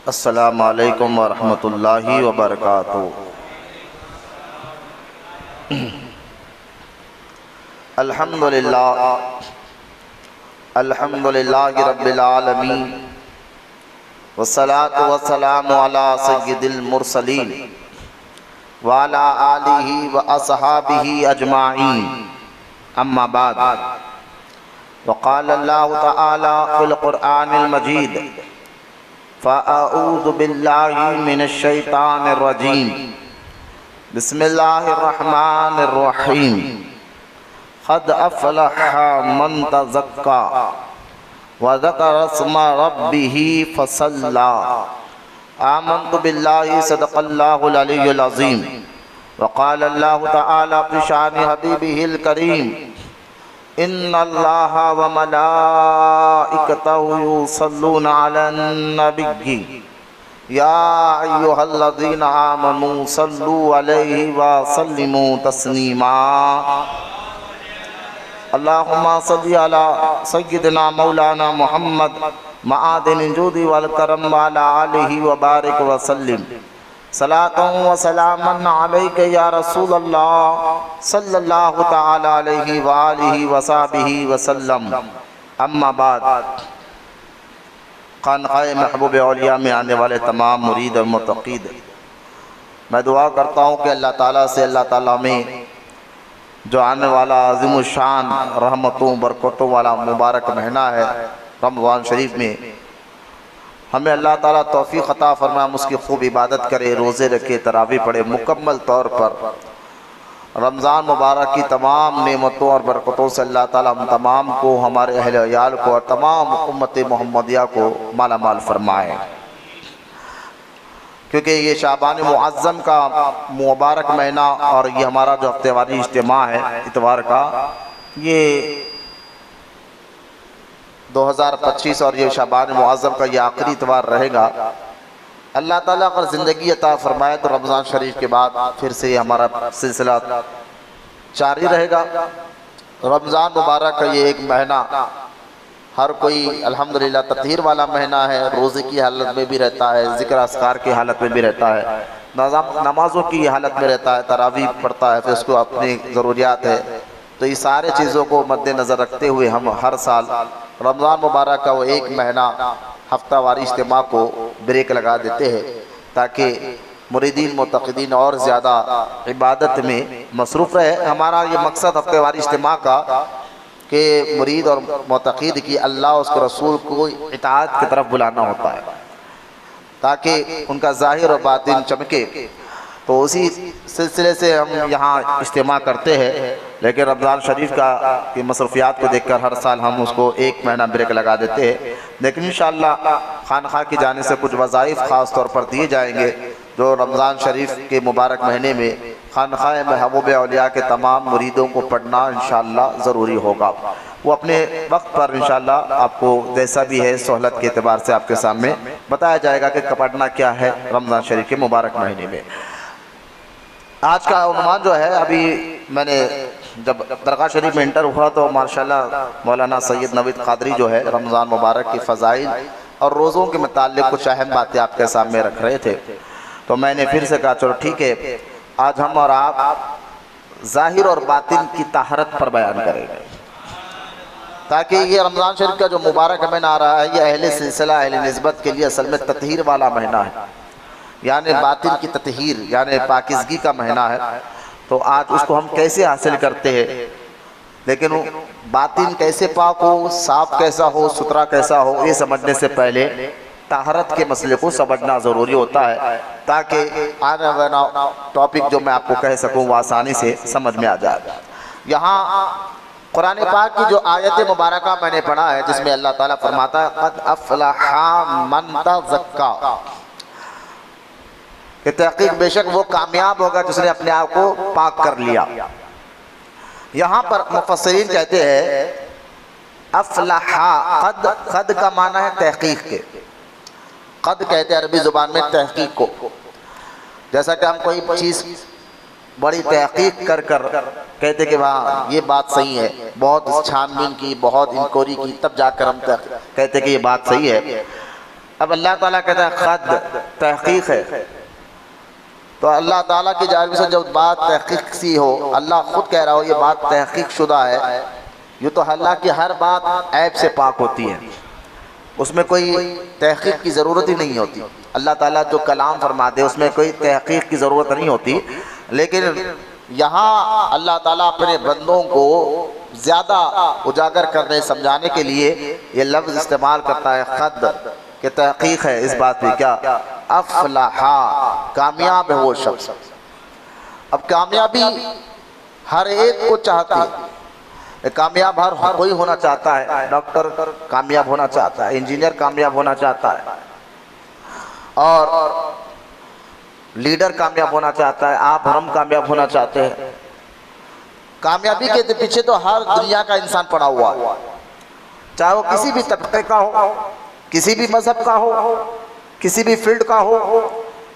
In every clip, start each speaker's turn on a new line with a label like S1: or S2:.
S1: अस्सलामु अलैकुम वरहमतुल्लाहि वबरकातुहू। अल्हम्दुलिल्लाह अल्हम्दुलिल्लाहि रब्बिल आलमीन वस्सलातु वस्सलामु अला सय्यिदिल मुरसलीन व अला आलिहि व अस्हाबिहि अजमाईन। अम्मा बाद वक़ाल अल्लाहु तआला फ़िल क़ुरआनिल मजीद फ़अऊज़ु बिल्लाहि मिनश शैतानिर रजीम बिस्मिल्लाहिर रहमानिर रहीम। क़द अफ़लह मन तज़क्का व ज़करा अस्म रब्बिही फ़सल्ला। आमन्तु बिल्लाहि सदक़ल्लाहुल अलियुल अज़ीम। वक़ाल अल्लाहु तआला फ़ी शानि हबीबिहिल करीम इन्नल्लाहा व मलाइकतहु युसल्लूना अलन नबिय्यि या अय्युहल्लज़ीना आमनू सल्लू अलैहि व सल्लिमू तस्लीमा। अल्लाहुम्मा सल्लि अला सय्यिदिना मौलाना मुहम्मद मआदिनिल जुदी वल करम व अला आलिहि व बारिक व सल्लिम। सलातन व सलामन अलैका या रसूलल्लाह सल्लल्लाहु तआला अलैहि व आलिहि व सहबिहि व सल्लम। अम्मा बाद खानक़ाह महबूब औलिया में आने वाले तमाम मुरीद और मुतक़ीद, मैं दुआ करता हूँ कि अल्लाह ताला से अल्लाह ताला में जो आने वाला अज़ीमुश्शान रहमतों बरकतों वाला मुबारक महीना है रमज़ान शरीफ में, हमें अल्लाह ताला तौफ़ीक़ अता फरमाए, हम उसकी खूब इबादत करें, रोज़े रखे, तरावी पढ़े, मुकम्मल तौर पर रमज़ान मुबारक की तमाम नेमतों और बरकतों से अल्लाह ताला हम तमाम को, हमारे अहले अयाल को और तमाम उम्मत मोहम्मदिया को माला माल फरमाए। क्योंकि ये शाबान मुअज़्ज़म का मुबारक महीना और ये हमारा जो हफ्तेवारी इज्तिमा है इतवार का, ये 2025 और ये शाबान मुअज़्ज़म का ये आखिरी इतवार रहेगा। अल्लाह ताला अगर ज़िंदगी अता फरमाए तो रमज़ान शरीफ के बाद फिर से ये हमारा सिलसिला जारी रहेगा। रमज़ान मुबारक का ये एक महीना हर कोई अल्हम्दुलिल्लाह तत्हीर वाला महीना है, रोज़े की हालत में भी रहता है, ज़िक्र अस्कार की हालत में भी रहता है, नमाज़ों की हालत में रहता है, तरावी पढ़ता है, फिर उसको अपनी ज़रूरियात है। तो ये सारे चीज़ों को मद्देनज़र रखते हुए हम हर साल रमज़ान मुबारक का वो एक महीना हफ्तावारी इज्तिमा को ब्रेक लगा देते हैं ताकि मुरीदीन मुतक़ीदीन और ज़्यादा इबादत में मसरूफ़ रहे। हमारा ये मकसद हफ्तेवारी इज्तिमा का कि मुरीद और मुतक़ीद की अल्लाह उसके रसूल को इताअत की तरफ बुलाना होता है ताकि उनका ज़ाहिर और बातिन चमके। तो उसी सिलसिले से हम यहाँ इज्तिमा करते हैं, लेकिन रमज़ान शरीफ का की मसरूफियात को देखकर हर साल हम उसको एक महीना ब्रेक लगा देते हैं। लेकिन इंशाअल्लाह खानक़ाह की जाने से कुछ वज़ाइफ ख़ास तौर पर दिए जाएंगे जो रमज़ान शरीफ के मुबारक महीने में खानक़ाह महबूब औलिया के तमाम मुरीदों को पढ़ना इंशाअल्लाह ज़रूरी होगा। वो अपने वक्त पर इंशाअल्लाह आपको जैसा भी है सहूलत के एतबार से आपके सामने बताया जाएगा कि पढ़ना क्या है रमज़ान शरीफ के मुबारक महीने में। आज का उन्वान जो है, अभी मैंने जब दरगाह शरीफ में इंटर हुआ तो माशाल्लाह मौलाना सैयद नवीद क़ादरी जो है रमज़ान मुबारक की फ़ज़ाइल और रोज़ों के मुताल्लिक़ कुछ अहम बातें आपके सामने रख रहे थे। तो मैंने फिर से कहा चलो ठीक है, आज हम और आप ज़ाहिर और बातिन की तहरत पर बयान करेंगे ताकि ये रमज़ान शरीफ का जो मुबारक महीना आ रहा है ये अहले सिलसिला अहले निस्बत के लिए असल में तत्हीर वाला महीना है, यानी बातिन की तत्हीर यानी पाकिज़गी का महीना है। तो आज उसको हम कैसे हासिल करते हैं, लेकिन बातिन कैसे पाक हो, साफ कैसा हो, सुथरा कैसा हो, ये समझने से पहले ताहरत के मसले को समझना ज़रूरी होता है ताकि आने वाला टॉपिक जो मैं आपको कह सकूँ वो आसानी से समझ में आ जाए। यहाँ कुरान पाक की जो आयत मुबारका मैंने पढ़ा है जिसमें अल्लाह ताला फरमाता है क़द अफ़लह मन तज़क्का, कि तहक़ीक़ बेशक वो कामयाब होगा जिसने अपने आप को पाक कर लिया। यहाँ पर मुफ़स्सिरीन कहते हैं अफ़लहा, क़द का माना है तहक़ीक़ के, क़द कहते हैं अरबी ज़ुबान में तहक़ीक़ को। जैसा कि हम कोई चीज़ बड़ी तहक़ीक़ कर कहते कि वाह ये बात सही है, बहुत छानबीन की, बहुत इंक्वायरी की, तब जाकर हम कहते कि ये बात सही है। अब अल्लाह ताला कहता है खद तहकीक है, तो अल्लाह ताला की जानिब से जब बात तहकीक सी हो, अल्लाह खुद कह रहा हो ये बात तहकीक शुदा है, यूँ तो अल्लाह की हर बात ऐब से पाक होती है, उसमें कोई तहकीक की ज़रूरत ही नहीं होती। अल्लाह ताला जो कलाम फरमाते हैं उसमें कोई तहकीक की ज़रूरत नहीं होती। लेकिन यहाँ अल्लाह ताला अपने बंदों को ज़्यादा उजागर करने समझाने के लिए ये लफ्ज़ इस्तेमाल करता है खद कि तहकीक है इस बात पे, क्या अफलाहा, कामयाब है वो शख्स। अब कामयाबी हर एक को चाहती है, कामयाब हर कोई होना चाहता है, डॉक्टर कामयाब होना चाहता है, इंजीनियर कामयाब होना चाहता है, और लीडर कामयाब होना चाहता है, आप हम कामयाब होना चाहते हैं। कामयाबी के पीछे तो हर दुनिया का इंसान पड़ा हुआ है, चाहे वो किसी भी तबके का हो, किसी भी मजहब का हो, किसी भी फील्ड का हो,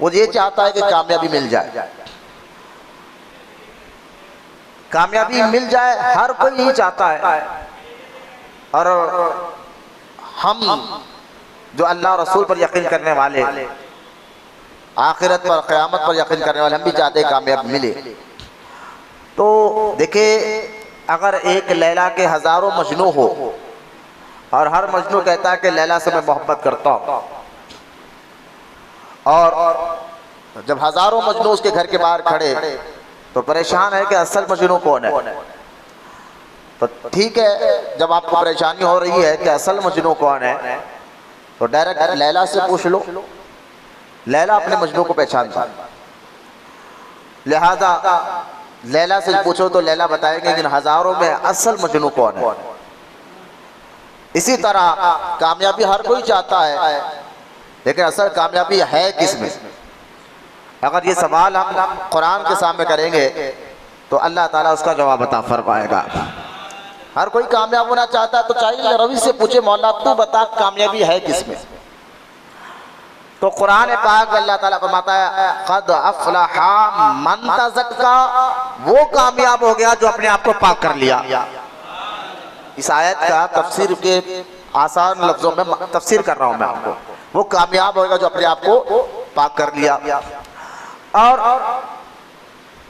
S1: वो ये चाहता है कि कामयाबी मिल जाए, कामयाबी मिल जाए, हर कोई यही चाहता है। और हम जो अल्लाह रसूल पर यकीन करने वाले, आखिरत पर, क़यामत पर यकीन करने वाले, हम भी चाहते हैं कामयाब मिले। तो देखिए, अगर एक लैला के हज़ारों मजनू हो और हर मजनू कहता है कि लैला से मैं मोहब्बत करता हूँ, और जब हज़ारों मजनू उसके घर के बाहर खड़े तो परेशान है कि असल मजनू कौन है। तो ठीक है, जब आपको परेशानी हो रही है कि असल मजनू कौन है, तो डायरेक्ट लैला से पूछ लो, लैला अपने मजनू को पहचानता है, लिहाजा लैला से पूछो तो लैला बताएंगे कि हज़ारों में असल मजनू कौन है। इसी तरह कामयाबी हर कोई चाहता है, लेकिन असल कामयाबी है किस में? अगर ये सवाल हम कुरान के सामने करेंगे तो अल्लाह ताला उसका जवाब अता फरमाएगा। हर कोई कामयाब होना चाहता है, तो चाहिए रवि से पूछे, मौला तू बता कामयाबी है किस में? तो कुरान पाक अल्लाह ताला फरमाता है क़द अफ़लहा मन तज़क्का, वो कामयाब हो गया जो अपने आप को पाक कर लिया। इस आयत का तफसीर के आसान लफ्जों में तफसीर कर रहा हूं मैं आपको। वो कामयाब होगा जो अपने आप को पाक कर लिया। और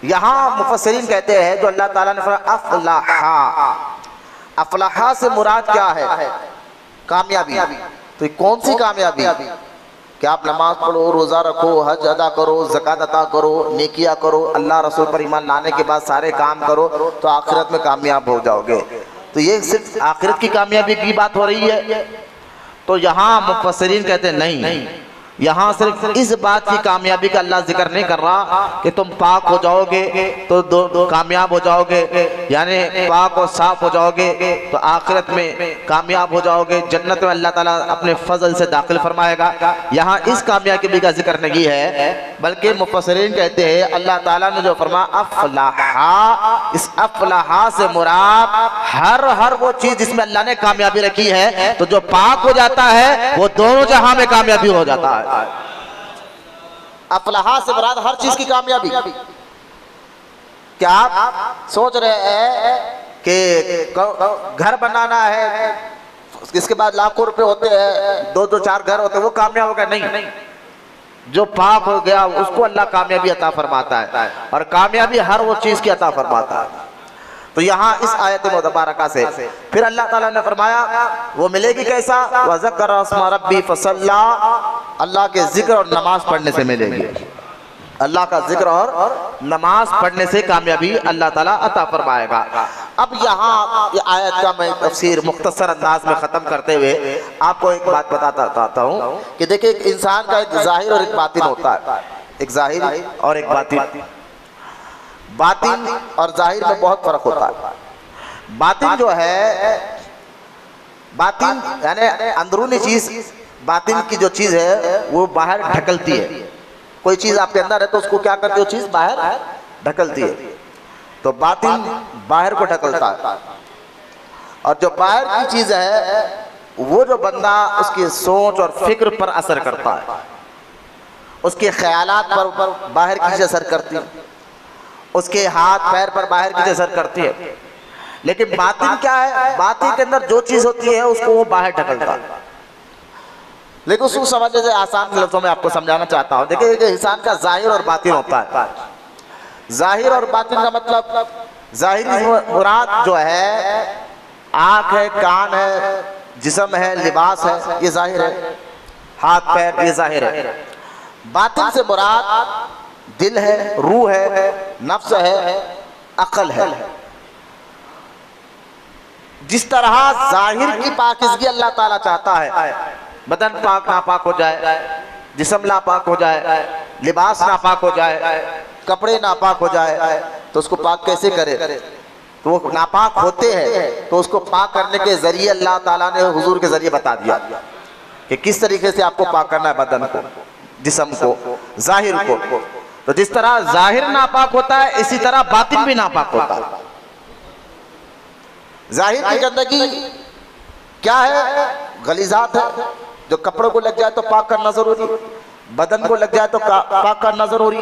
S1: यहाँ मुफस्सिरीन कहते हैं जो अल्लाह ताला ने फरमाया अफ़लहा, अफ़लहा से मुराद क्या है? कामयाबी। तो ये कौन सी कामयाबी? कि आप नमाज पढ़ो, रोज़ा रखो, हज अदा करो, ज़कात अदा करो, नेकिया करो, अल्लाह रसूल पर ईमान लाने के बाद सारे काम करो तो आखिरत में कामयाब हो जाओगे। तो ये सिर्फ आखिरत की कामयाबी की बात हो रही है? तो यहाँ मुफस्सिरीन कहते हैं नहीं, यहाँ सिर्फ इस बात की कामयाबी का अल्लाह जिक्र नहीं कर रहा कि तुम पाक हो जाओगे तो कामयाब हो जाओगे, यानी पाक और साफ हो जाओगे तो आखिरत में कामयाब हो जाओगे, जन्नत में अल्लाह ताला अपने फजल से दाखिल फरमाएगा। यहाँ इस कामयाबी का जिक्र नहीं है, बल्कि मुफस्सिरीन कहते हैं अल्लाह ताला ने जो फरमाया अफ़लहा, इस अफ़लहा से मुराद हर वो चीज़ जिसमें अल्लाह ने कामयाबी रखी है, तो जो पाक हो जाता है वो दोनों जहां में कामयाबी हो जाता है। अफ़लहा से मुराद हर चीज की कामयाबी। क्या आप सोच रहे हैं कि घर बनाना है, इसके बाद लाखों रुपए होते हैं, दो चार घर होते हैं, वो कामयाब हो गया? नहीं, जो पाक हो गया उसको अल्लाह कामयाबी अता फरमाता है, और कामयाबी हर वो चीज की अता फरमाता है। तो यहाँ इस आयत मुबारका से फिर अल्लाह ताला ने फरमाया वो मिलेगी कैसा? वज़करा अस्मा रब्बी फसल्ला, अल्लाह के जिक्र और नमाज पढ़ने से मिलेगी। अल्लाह का जिक्र और नमाज पढ़ने से कामयाबी अल्लाह ताला अता फरमाएगा। अब यहाँ ये आयत का मैं तफसीर मुख्तसर अंदाज में ख़त्म करते हुए आपको एक बात बताता हूँ कि देखिए, एक इंसान का एक ज़ाहिर और एक बातिन होता है, एक ज़ाहिर और एक बातिन। बातिन और जाहिर में बहुत फर्क होता है। बातिन जो है, बातिन यानी अंदरूनी चीज, बातिन की जो चीज है वो बाहर ढकलती है। कोई चीज आपके अंदर है तो उसको क्या करती है? वो चीज बाहर ढकलती है। तो बातिन बाहर को ढकलता है, और जो बाहर की चीज है वो जो बंदा उसकी सोच और फिक्र पर असर करता है, उसके ख्यालात पर बाहर की चीज असर करती है, उसके हाथ पैर पर बाहर की असर करती है। लेकिन बातिन क्या है? बातिन के अंदर जो चीज होती है उसको वो बाहर ढकलता है। लेकिन उसको समझने से आसान लफ्जों में आपको समझाना चाहता हूँ। देखिए कि इंसान का जाहिर और बातिन होता है। जाहिर और बातिन का मतलब, जाहिरी मुराद जो है आँख है, कान है, जिस्म है, लिबास है, ये जाहिर है, हाथ पैर, ये जाहिर है। बातिन से मुराद दिल है, रूह है, नफ्स है, अक्ल है। जिस तरह जाहिर की पाकीज़गी अल्लाह ताला चाहता है, बदन पाक नापाक हो जाए, जिस्म नापाक हो जाए, लिबास नापाक हो जाए, कपड़े नापाक हो जाए, तो उसको पाक कैसे करे? तो वो नापाक होते हैं तो उसको पाक करने के जरिए अल्लाह ताला ने हुजूर के जरिए बता दिया कि किस तरीके से आपको पाक करना है बदन को, जिस्म को, जाहिर को। तो जिस तरह जाहिर नापाक होता है, इसी तरह बातिन भी नापाक होता है। जाहिर की गंदगी क्या है? गलीजात है, जो कपड़ों को लग जाए तो पाक करना जरूरी, बदन को लग जाए तो पाक करना जरूरी।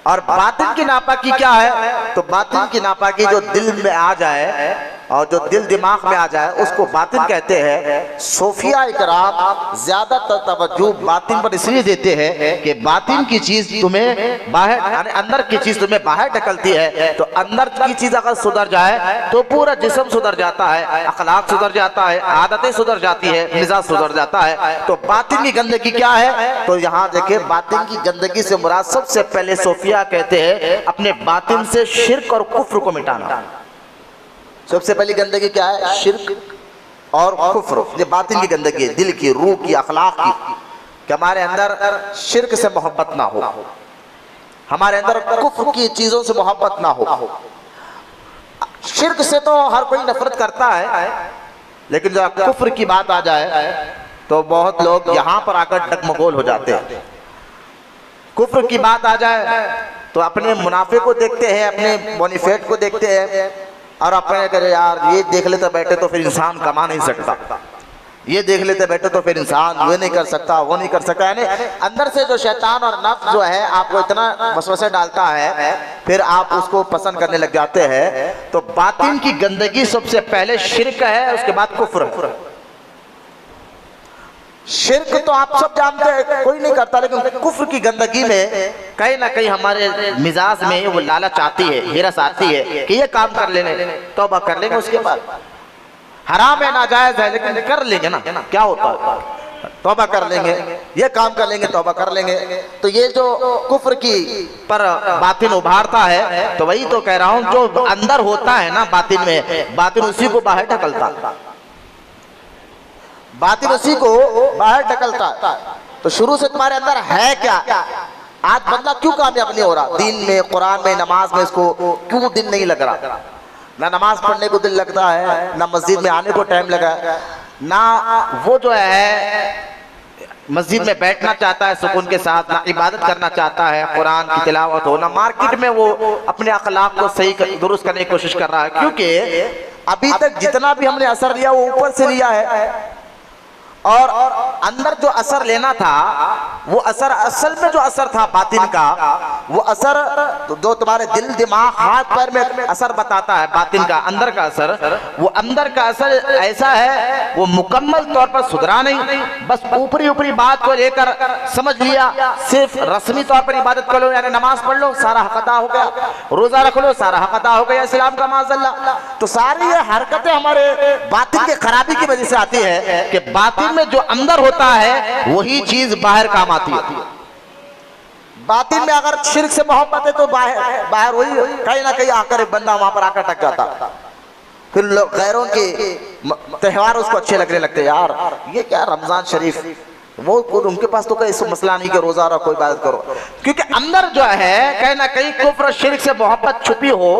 S1: और बातिन की नापाकी क्या है? तो बातिन की नापाकी जो दिल में आ जाए और जो दिल दिमाग में आ जाए, उसको बातिन कहते हैं। सूफिया इकराम ज्यादातर तवज्जो बातिन पर इसलिए देते हैं कि बातिन की चीज तुम्हें बाहर, यानी अंदर की चीज तुम्हें बाहर ढकलती है। तो अंदर की चीज अगर सुधर जाए तो पूरा जिस्म सुधर जाता है, अखलाक सुधर जाता है, आदतें सुधर जाती है, मिजाज सुधर जाता है। तो बातिन की गंदगी क्या है? तो यहाँ देखिए, बातिन की गंदगी से मुराद सबसे पहले सूफिया कहते हैं अपने बातिन से शिर्क और कुफ्र को मिटाना। सबसे पहली गंदगी क्या है? शिर्क और कुफ्र। ये बातिन की गंदगी है, दिल की, रूह की, अखलाक की, कि हमारे अंदर शिर्क से मोहब्बत ना हो, हमारे अंदर कुफ्र की चीजों से मोहब्बत ना हो। शिर्क से तो हर कोई नफरत करता है, लेकिन जब कुफ्र की बात आ जाए तो बहुत लोग यहाँ पर आकर डगमगोल हो जाते हैं। कुफ्र की बात आ जाए तो अपने मुनाफे को देखते हैं, अपने बोनीफेट को देखते हैं, और अपने करे यार ये देख लेते बैठे तो फिर इंसान कमा नहीं सकता, ये देख लेते बैठे तो फिर इंसान ये नहीं कर सकता, वो नहीं कर सकता। यानी अंदर से जो शैतान और नफ्स जो है आपको इतना वसवसे डालता है, फिर आप उसको पसंद करने लग जाते हैं। तो बातिन की गंदगी सबसे पहले शिर्क है, उसके बाद कुफ्र। शिर्क तो आप सब जानते हैं, कोई नहीं करता, लेकिन कुफ्र की गंदगी में कहीं ना कहीं हमारे मिजाज में वो लालच आती है, हिरस आती है कि ये काम कर लेने, तौबा कर लेंगे, उसके बाद हराम है, नाजायज है, लेकिन कर लेंगे ना, क्या होता है, तौबा कर लेंगे, ये काम कर लेंगे, तौबा कर लेंगे। तो ये जो कुफ्र की पर बातिन उभारता है, तो वही तो कह रहा हूँ, जो अंदर होता है ना बातिन में, बातिन उसी को बाहर ढकलता, बातिन उसी को बाहर ढकलता। तो शुरू से तुम्हारे अंदर है क्या? आज बंदा क्यों कामयाब नहीं हो रहा? दीन में, कुरान में, नमाज में इसको क्यों दिल नहीं लग रहा? ना नमाज पढ़ने को दिल लगता है, ना मस्जिद में आने को टाइम लगा, ना वो जो है मस्जिद में बैठना चाहता है सुकून के साथ, ना इबादत करना चाहता है, कुरान की तिलावत हो, ना मार्केट में वो अपने अखलाक को सही दुरुस्त करने की कोशिश कर रहा है। क्योंकि अभी तक जितना भी हमने असर लिया वो ऊपर से लिया है, और अंदर जो असर लेना था वो असर, असल में जो असर था बातिन का, वो असर जो तुम्हारे दिल, दिमाग, हाथ पैर में असर बताता है, बातिन का अंदर का असर, वो अंदर का असर ऐसा है, वो मुकम्मल तौर पर सुधरा नहीं, बस ऊपरी ऊपरी बात को लेकर समझ लिया, सिर्फ रस्मी तौर पर इबादत कर लो, यानी नमाज पढ़ लो, सारा हक अदा हो गया, रोजा रख लो, सारा हक अदा हो गया इस्लाम का, माज़अल्लाह। तो सारी ये हरकतें हमारे बातिन के खराबी की वजह से आती है कि बातिन में जो अंदर होता है वही चीज बाहर काम आती है। बातिन में अगर शिर्क से मोहब्बत है तो बाहर वही कहीं ना कहीं आकर बंदा वहां पर आकर टक जाता, फिर लोग गैरों के त्योहार उसको अच्छे लगने लगते, यार ये क्या रमजान शरीफ, वो उनके पास तो कोई मसला नहीं कि रोजा रखो, इबादत करो, क्योंकि अंदर जो है कहीं ना कहीं कुफ्र शिर्क से मोहब्बत छुपी हो।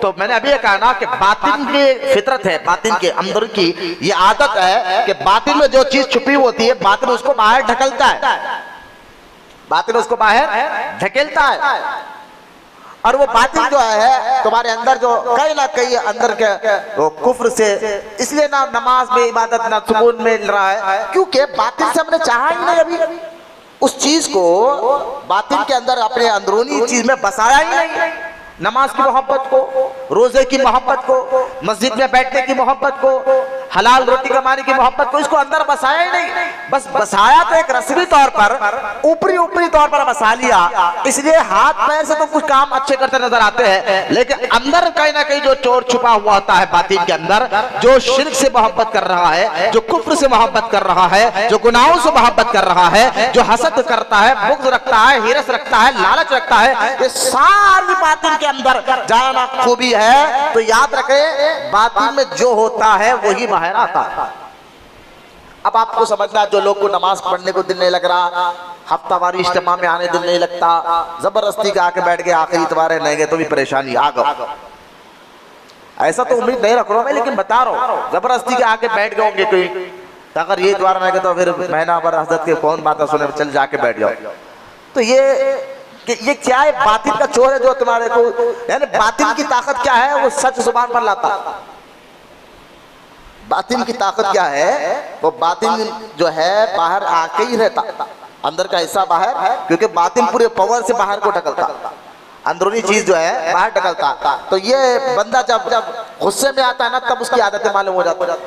S1: तो मैंने अभी ये कहा ना कि बातिन की फितरत है, बातिन के अंदर की ये आदत है कि बातिन में जो चीज छुपी होती है, बातिन उसको बाहर ढकलता है, बातिन उसको बाहर ढकेलता है। और वो बातिल जो है तुम्हारे अंदर जो कहीं ना कहीं अंदर के वो कुफ्र से, इसलिए ना नमाज में इबादत ना सुकून मिल रहा है, क्योंकि बातिल से हमने चाहा ही नहीं अभी उस चीज को, बातिल के अंदर अपने अंदरूनी चीज में बसाया ही नहीं, नमाज की मोहब्बत को, रोजे की मोहब्बत को, मस्जिद में बैठने की मोहब्बत को, हलाल रोटी कमाने की मोहब्बत को इसको अंदर बसाया ही नहीं, बस बसाया तो एक रस्मी तौर पर, ऊपरी ऊपरी तौर पर बसा लिया। इसलिए हाथ पैर से तो कुछ काम अच्छे करते नजर आते हैं, लेकिन अंदर कहीं ना कहीं जो चोर छुपा हुआ होता है बातिन के अंदर, जो शिर्क से मोहब्बत कर रहा है, जो कुफ्र से मोहब्बत कर रहा है, जो गुनाहों से मोहब्बत कर रहा है, जो हसद करता है, बुग़्ज़ रखता है, हिरस रखता है, लालच रखता है, ये सारी बातिन के अंदर जाना खूबी है। तो याद रखे, बातिन में जो होता है वही बाहर आता है। अब आपको समझना, जो लोग को नमाज पढ़ने को दिल नहीं लग रहा, हफ्तावारी इज्तिमा में आने दिल नहीं लगता, जबरदस्ती के आके बैठ गए, आखिरी इतवार रहेंगे तो भी परेशानी आ गई। ऐसा तो उम्मीद नहीं रख रहा मैं, लेकिन बता रहा हूँ, जबरदस्ती के आके बैठ गए होंगे कोई, अगर ये इतवार रहेंगे तो फिर महीना भर हजरत के कौन बातें सुने, चल जाके बैठ जाओ। तो ये क्या है? बातिल का चोर है जो तुम्हारे को, यानी बातिल की ताकत क्या है? वो सच जुबान पर लाता। बातिल की ताकत क्या है? वो बातिल जो है बाहर आके ही रहता, अंदर का हिस्सा बाहर है, क्योंकि बातिल पूरे पावर से बाहर को ढकलता, अंदरूनी चीज जो है बाहर ढकलता। तो ये बंदा जब गुस्से में आता है ना, तब उसकी आदतें मालूम हो जाती है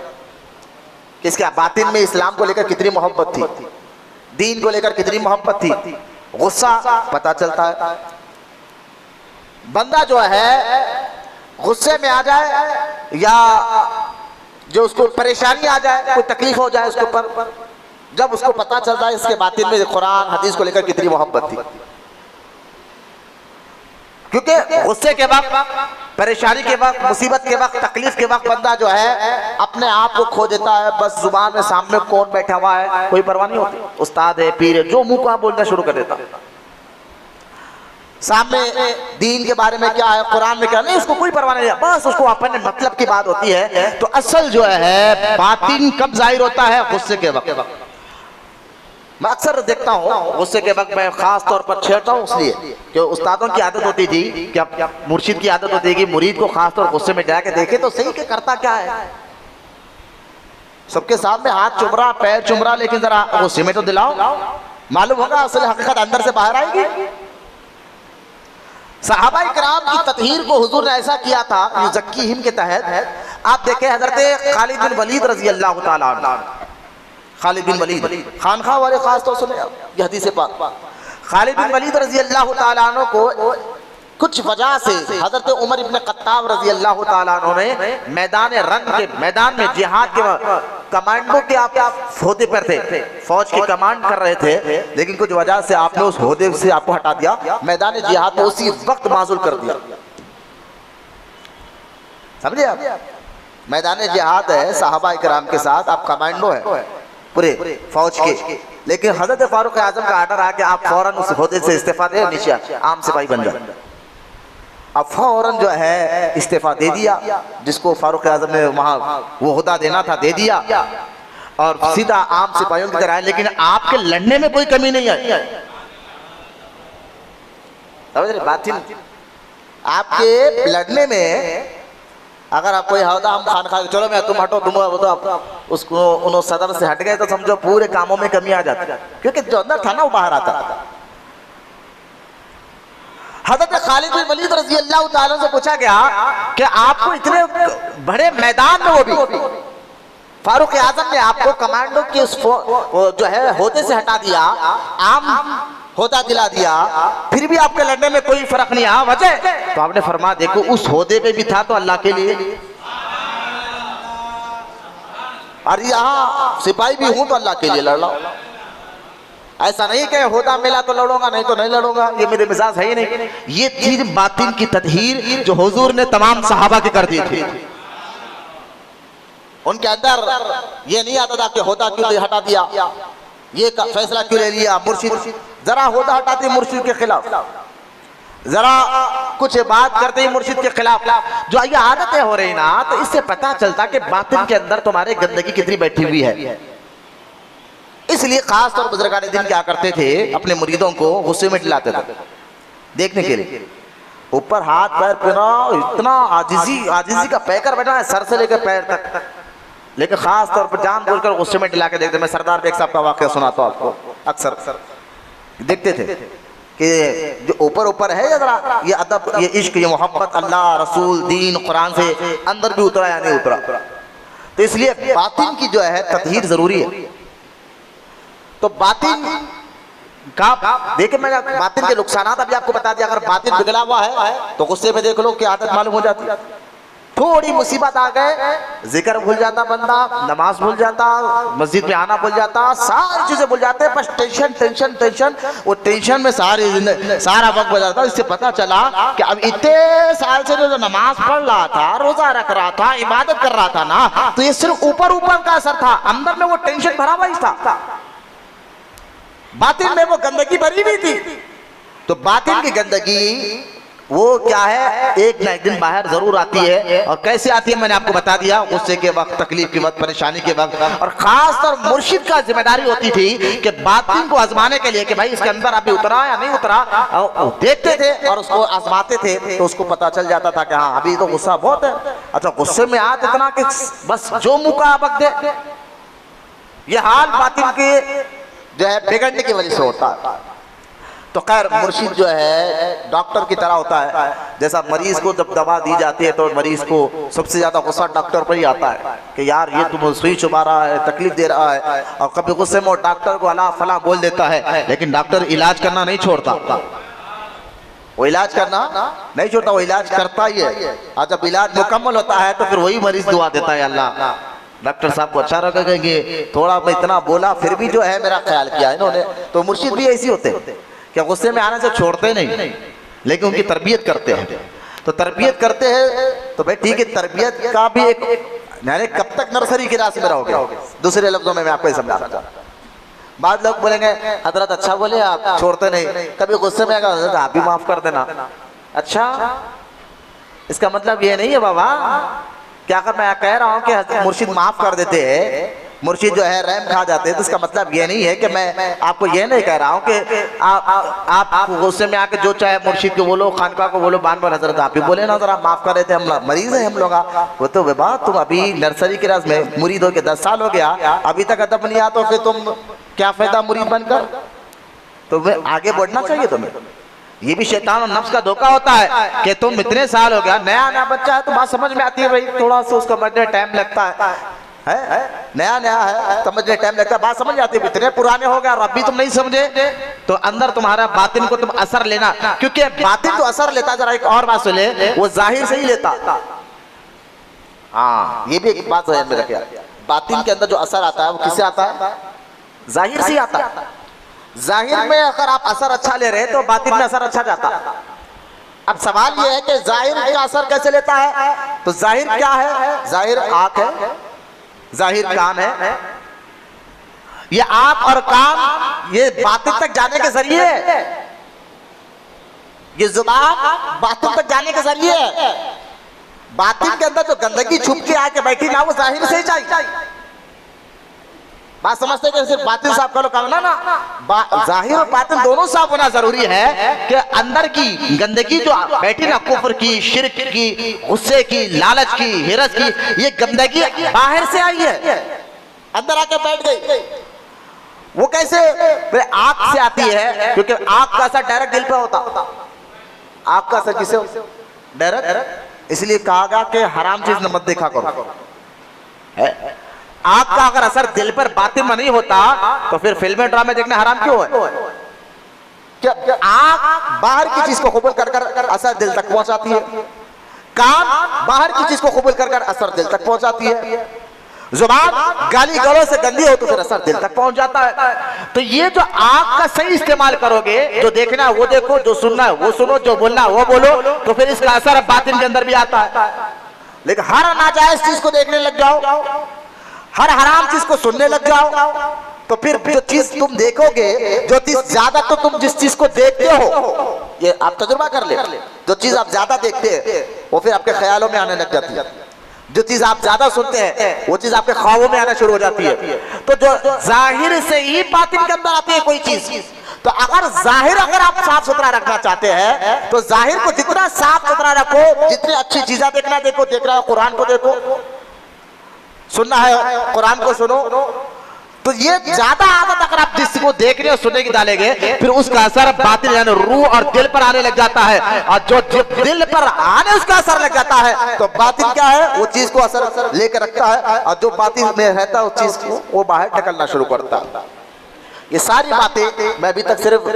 S1: कि इसके बातिन में इस्लाम को लेकर कितनी मोहब्बत थी, दीन को लेकर कितनी मोहब्बत थी, गुस्सा पता चलता है। बंदा जो है गुस्से में आ जाए या जो उसको परेशानी आ जाए, कोई तकलीफ हो जाए उसके ऊपर, जब उसको पता चलता है इसके बातिन में कुरान हदीस को लेकर कितनी मोहब्बत थी। क्योंकि गुस्से के वक्त, परेशानी के वक्त, मुसीबत के वक्त, तकलीफ के वक्त बंदा जो है अपने आप को खो देता है। बस जुबान में सामने कौन बैठा हुआ है कोई परवाह नहीं होती, उस्ताद है, पीर है, जो मुंह को बोलना शुरू कर देता। सामने दीन के बारे में क्या है, कुरान में क्या नहीं, उसको कोई परवाह नहीं है, बस उसको अपने मतलब की बात होती है। तो असल जो है बातिन कब जाहिर होता है? गुस्से के वक्त। मैं अक्सर देखता हूँ गुस्से के वक्त मैं खास तौर पर छेड़ता हूँ, इसलिए कि उस्तादों की आदत होती थी, क्या मुर्शिद की आदत होती है कि मुरीद को खास तौर गुस्से में जाके देखे तो सही कि करता क्या है। सबके सामने हाथ चुम रहा, पैर चुम रहा, लेकिन जरा गुस्से में तो दिलाओ, मालूम होगा असल हकीकत अंदर से बाहर आएगी। सहाबा इकराम की ततहीर को हुजूर ने ऐसा किया था, युज़क्कीहिम के तहत। आप देखें हजरत खालिद बिन वलीद रजी अल्लाह तआला अन्हु, खालिद बिन वलीद खानखा वाले खास तौर सुने ये हदीस पाक। खालिद बिन वलीद रजी अल्लाह तआला अन्हु को कुछ वजह से हजरत उमर इब्न खत्ताब रजी अल्लाह तआला अन्हु ने मैदान रंग के मैदान में जिहाद के कमांडो के आप होदे पर थे, फौज के कमांड कर रहे थे, लेकिन कुछ वजह से आपने उस होदे से आपको हटा दिया, मैदान जिहाद में उसी वक्त माजूल कर दिया। समझे आप? मैदान जिहाद है, सहाबा इकराम के साथ आप कमांडो है पूरे फौज के, लेकिन हजरत फारूक आजम का आर्डर आ कि आप फौरन उस होदे से इस्तीफा दे, नीचे आम सिपाही बन जाए। अब फौरन जो है इस्तीफा दे दिया, जिसको फारूक आजम ने वहां वो होदा देना था दे दिया, और सीधा आम सिपाहियों की तरह आए। लेकिन आपके लड़ने में कोई कमी नहीं आई, समझ रहे बात? आपके लड़ने में अगर आप कोई होदा हम खान खा चलो मैं तुम हटो, तुम तो उसको उन्होंने सदर से हट गए तो समझो पूरे कामों में कमी आ जाती, क्योंकि जो अंदर था ना वो बाहर आता। हजरत खालिद बिन वलीद रजी अल्लाह तआला से पूछा गया कि आपको इतने बड़े मैदान में, वो भी फारूक आजम ने आपको कमांडो की उस जो है होदे से हटा दिया, आम होदा दिला दिया, फिर भी आपके लड़ने में कोई फर्क नहीं आया, वजह? तो आपने फरमाया देखो उस होदे पे भी था तो अल्लाह के लिए, और यहाँ सिपाही भी हूं तो अल्लाह के लिए लड़ रहा हूं। ऐसा नहीं कि होदा मिला तो लड़ूंगा, नहीं तो नहीं लड़ूंगा, ये मेरे मिजाज है ही नहीं। ये थी बातिन की तदहीर जो हुजूर ने तमाम सहाबा की कर दी थी। उनके अंदर ये नहीं आता था कि होदा क्यों हटा दिया, ये फैसला क्यों ले लिया। मुर्शिद जरा होदा हटाते मुर्शिद के खिलाफ, जरा कुछ बात करते ही मुर्शिद के खिलाफ, जो ये आदतें हो रही ना, तो इससे पता चलता कि बातिन के अंदर तुम्हारे गंदगी कितनी बैठी हुई है। इसलिए खास तौर बुजुर्गान दिन क्या करते थे, अपने मुरीदों को गुस्से में दिलाते थे देखने के लिए, ऊपर हाथ पैर पहना, इतना आजिजी का पैकर बैठा है सर से लेकर पैर तक, लेकिन खास तौर पर जान बोलकर गुस्से में दिला के देखते। मैं सरदार बेग साहब का वाकया सुनाता हूँ आपको, अक्सर देखते थे कि जो ऊपर ऊपर है जरा ये अदब, ये इश्क, ये मोहब्बत अल्लाह रसूल दीन कुरान से अंदर भी उतरा या नहीं उतरा। तो इसलिए बातिन की जो है तत्हीर जरूरी है। तो बातिन का देखिए, मैंने बातिन के नुकसानात अभी आपको बता दिया। अगर बातिन बिगड़ा हुआ है तो गुस्से में देख लो कि आदत मालूम हो जाती है। थोड़ी मुसीबत आ गए, जिक्र भूल जाता बंदा, नमाज भूल जाता, मस्जिद में आना भूल जाता, सारी चीजें भूल जाते हैं। बस टेंशन टेंशन टेंशन, वो टेंशन में सारा वक्त गुजारता। इससे पता चला कि अब इतने साल से जो नमाज पढ़ रहा था, रोजा रख रहा था, इबादत कर रहा था ना, तो ये सिर्फ ऊपर ऊपर का असर था, अंदर में वो टेंशन भरा हुआ ही था। बातिन में वो गंदगी भरी हुई थी। तो बातिन की गंदगी वो क्या है, एक ना एक दिन बाहर जरूर आती है। और कैसे आती है मैंने आपको बता दिया, गुस्से के वक्त, तकलीफ के वक्त, परेशानी के वक्त। और खास तौर मुर्शिद का जिम्मेदारी होती थी कि बातिन को आजमाने के लिए कि भाई इसके अंदर अभी उतरा या नहीं उतरा, देखते थे और उसको आजमाते थे। तो उसको पता चल जाता था कि हाँ अभी तो गुस्सा बहुत है। अच्छा, गुस्से में आ इतना कि बस जो मुंह का बक दे। ये हाल बातिन के जो है बिगड़ने की वजह से होता है। तो खैर मुर्शिद जो है डॉक्टर की तरह होता है। जैसा मरीज को जब दवा दी जाती है तो मरीज को सबसे ज्यादा गुस्सा डॉक्टर पर ही आता है कि यार ये तुम सुई चुभा रहा है, तकलीफ दे रहा है। और कभी गुस्से में डॉक्टर को अला फला बोल देता है, लेकिन डॉक्टर इलाज करना नहीं छोड़ता। वो इलाज करना नहीं छोड़ता, वो इलाज करता ही है। और जब इलाज मुकम्मल होता है तो फिर वही मरीज दुआ देता है, अल्लाह डॉक्टर साहब को अच्छा रखेंगे, थोड़ा मैं इतना बोला फिर भी जो है मेरा ख्याल किया इन्होंने। तो मुर्शिद भी ऐसी होते हैं कि गुस्से में आने से छोड़ते नहीं, लेकिन उनकी तरबियत करते हैं। तो तरबियत करते हैं तो भाई ठीक है, तरबियत का भी एक, यानी कब तक नर्सरी की रास्ते में रहोगे। दूसरे लफ्जों में मैं आपको समझाना चाहता हूँ। बाद लोग बोलेंगे हजरत अच्छा बोले आप छोड़ते नहीं, कभी गुस्से में आएगा हजरत आप भी माफ कर देना। अच्छा, इसका मतलब ये नहीं है बाबा क्या, अगर मैं कह रहा हूँ कि मुर्शिद माफ कर देते हैं, मुर्शिद जो है रहम खा जाते हैं, तो इसका मतलब ये नहीं है कि मैं आपको ये नहीं कह रहा हूँ कि आप गुस्से में आके जो चाहे मुर्शिद को बोलो, खानका को बोलो, बान बार हजरत आप ही बोले ना जरा माफ कर देते, हम मरीज हैं हम लोग। वो तो बेबा तुम अभी नर्सरी के राज में मुरीद हो के 10 साल हो गया, अभी तक अदब नहीं आता, फिर तुम क्या फायदा मुरीद बनकर। तो आगे बढ़ना चाहिए तुम्हें। ये भी शैतान और नफ्स का धोखा होता है कि तुम इतने साल हो गया, नया नया बच्चा है तो बात समझ में आती है भाई, थोड़ा सा उसको समझने टाइम लगता है, नया नया है समझने टाइम लगता है, बात समझ आती है। इतने पुराने हो गए और अब भी तुम नहीं समझे, तो अंदर तुम्हारा बातिन को तुम असर लेना, क्योंकि बातिन तो असर लेता। जरा एक और बात सुने, वो जाहिर से ही लेता। हाँ, ये भी एक बात ध्यान में रखिए, बातिन के अंदर जो असर आता है वो किससे आता है, जाहिर से आता है। जाहिर में अगर आप असर अच्छा ले रहे हैं तो बातिन में असर अच्छा जाता है। अब सवाल यह है कि जाहिर का असर कैसे लेता है। तो जाहिर क्या है, जाहिर आंख है, जाहिर कान है, ये आंख और कान ये बातिन तक जाने के जरिए है, ये जुबान बातिन तक जाने के जरिए है। बातिन के अंदर जो गंदगी छुप के आके बैठी ना, वो जाहिर से ही चाहिए। बात समझते हैं कि सिर्फ बातिन साफ करो काम ना, जाहिर और बातिन दोनों साफ होना जरूरी है। कि अंदर की गंदगी जो बैठी ना, कुफ्र की, शिर्क की, गुस्से की, लालच की, हिरस की, ये गंदगी बाहर से आई है, अंदर आके बैठ गई। वो कैसे, आंख से आती है, क्योंकि आंख का असर डायरेक्ट दिल पे होता। आंख का असर किसे डायरेक्ट, इसलिए कहा गया कि हराम चीज मत देखा करो। आंख का अगर असर दिल पर बातिन में नहीं होता तो फिर फिल्में ड्रामे देखना हराम क्यों है। क्या आंख बाहर की चीज को कबूल कर कर असर दिल तक पहुंचाती है, कान बाहर की चीज को कबूल कर कर असर दिल तक पहुंचाती है, जुबान गाली गलौज से गंदी हो तो फिर असर दिल तक पहुंच जाता है। तो ये जो आंख का सही इस्तेमाल करोगे, जो देखना है वो देखो, जो सुनना है वो सुनो, जो बोलना है वो बोलो, तो फिर इसका असर बातिन के अंदर भी आता है। लेकिन हर नाजायज चीज को देखने लग जाओ, हर हराम चीज को सुनने लग जाओ, तो फिर जो चीज तुम देखोगे, जो चीज ज्यादा, तो तुम जिस चीज को देखते हो, ये आप तजुर्बा कर ले, जो चीज आप ज्यादा देखते हैं वो फिर आपके ख्यालों में आने लग जाती है। जो चीज आप ज्यादा सुनते हैं वो चीज आपके ख्वाबों में आना शुरू हो जाती है। तो जो जाहिर से ही बातिन के अंदर आती है कोई चीज, तो अगर जाहिर अगर आप साफ सुथरा रखना चाहते हैं तो जाहिर को जितना साफ सुथरा रखो, जितनी अच्छी चीजें देखना देखो, देख रहा है कुरान को देखो, सुनना है कुरान को सुनो, तो ये ज्यादा आदत अगर आप जिसको देखने और सुनने की डालेंगे, फिर उसका असर बातिन यानी रूह और दिल पर आने लग जाता है, और जो दिल पर आने उसका असर लग जाता है, तो बातिन क्या है, वो चीज को असर लेकर रखता है, और जो बातिन में रहता है उस चीज को वो बाहर निकलना शुरू करता है। ये सारी बातें मैं अभी तक सिर्फ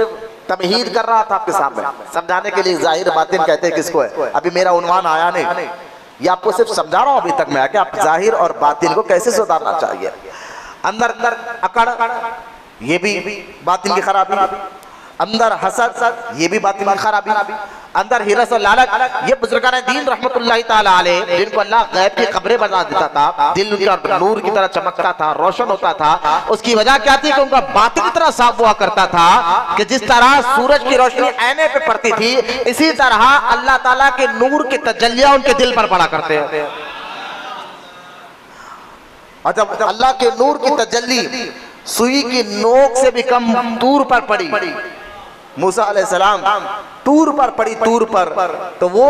S1: तमहीद कर रहा था आपके सामने समझाने के लिए। जाहिर बातिन कहते हैं किसको है, अभी मेरा उन्वान आया नहीं, ये आपको सिर्फ समझा रहा हूं अभी तक मैं कि आप जाहिर और बातिन को कैसे सुधारना चाहिए। अंदर अकड़, ये भी बातिन की खराबी, अंदर हसद, ये भी बातिन की खराबी, अंदर हिरस और लालच। ये बुजुर्गान दीन रहमतुल्लाहि ताला अलैह जिनको अल्लाह गैब की खबरें बना देता था, दिल उनका नूर की तरह चमकता था, रोशन होता था, उसकी वजह क्या थी कि उनका बातिन इतना साफ हुआ करता था कि जिस तरह सूरज की रोशनी आईने पे पड़ती थी, इसी तरह अल्लाह ताला के नूर की तजल्लियां उनके दिल पर पड़ा करते हैं। और जब अल्लाह के नूर की तजल्ली सुई की नोक से भी कम दूर पर पड़ी, मूसा अलैहिस्सलाम तूर पर पड़ी, तूर पर, तो वो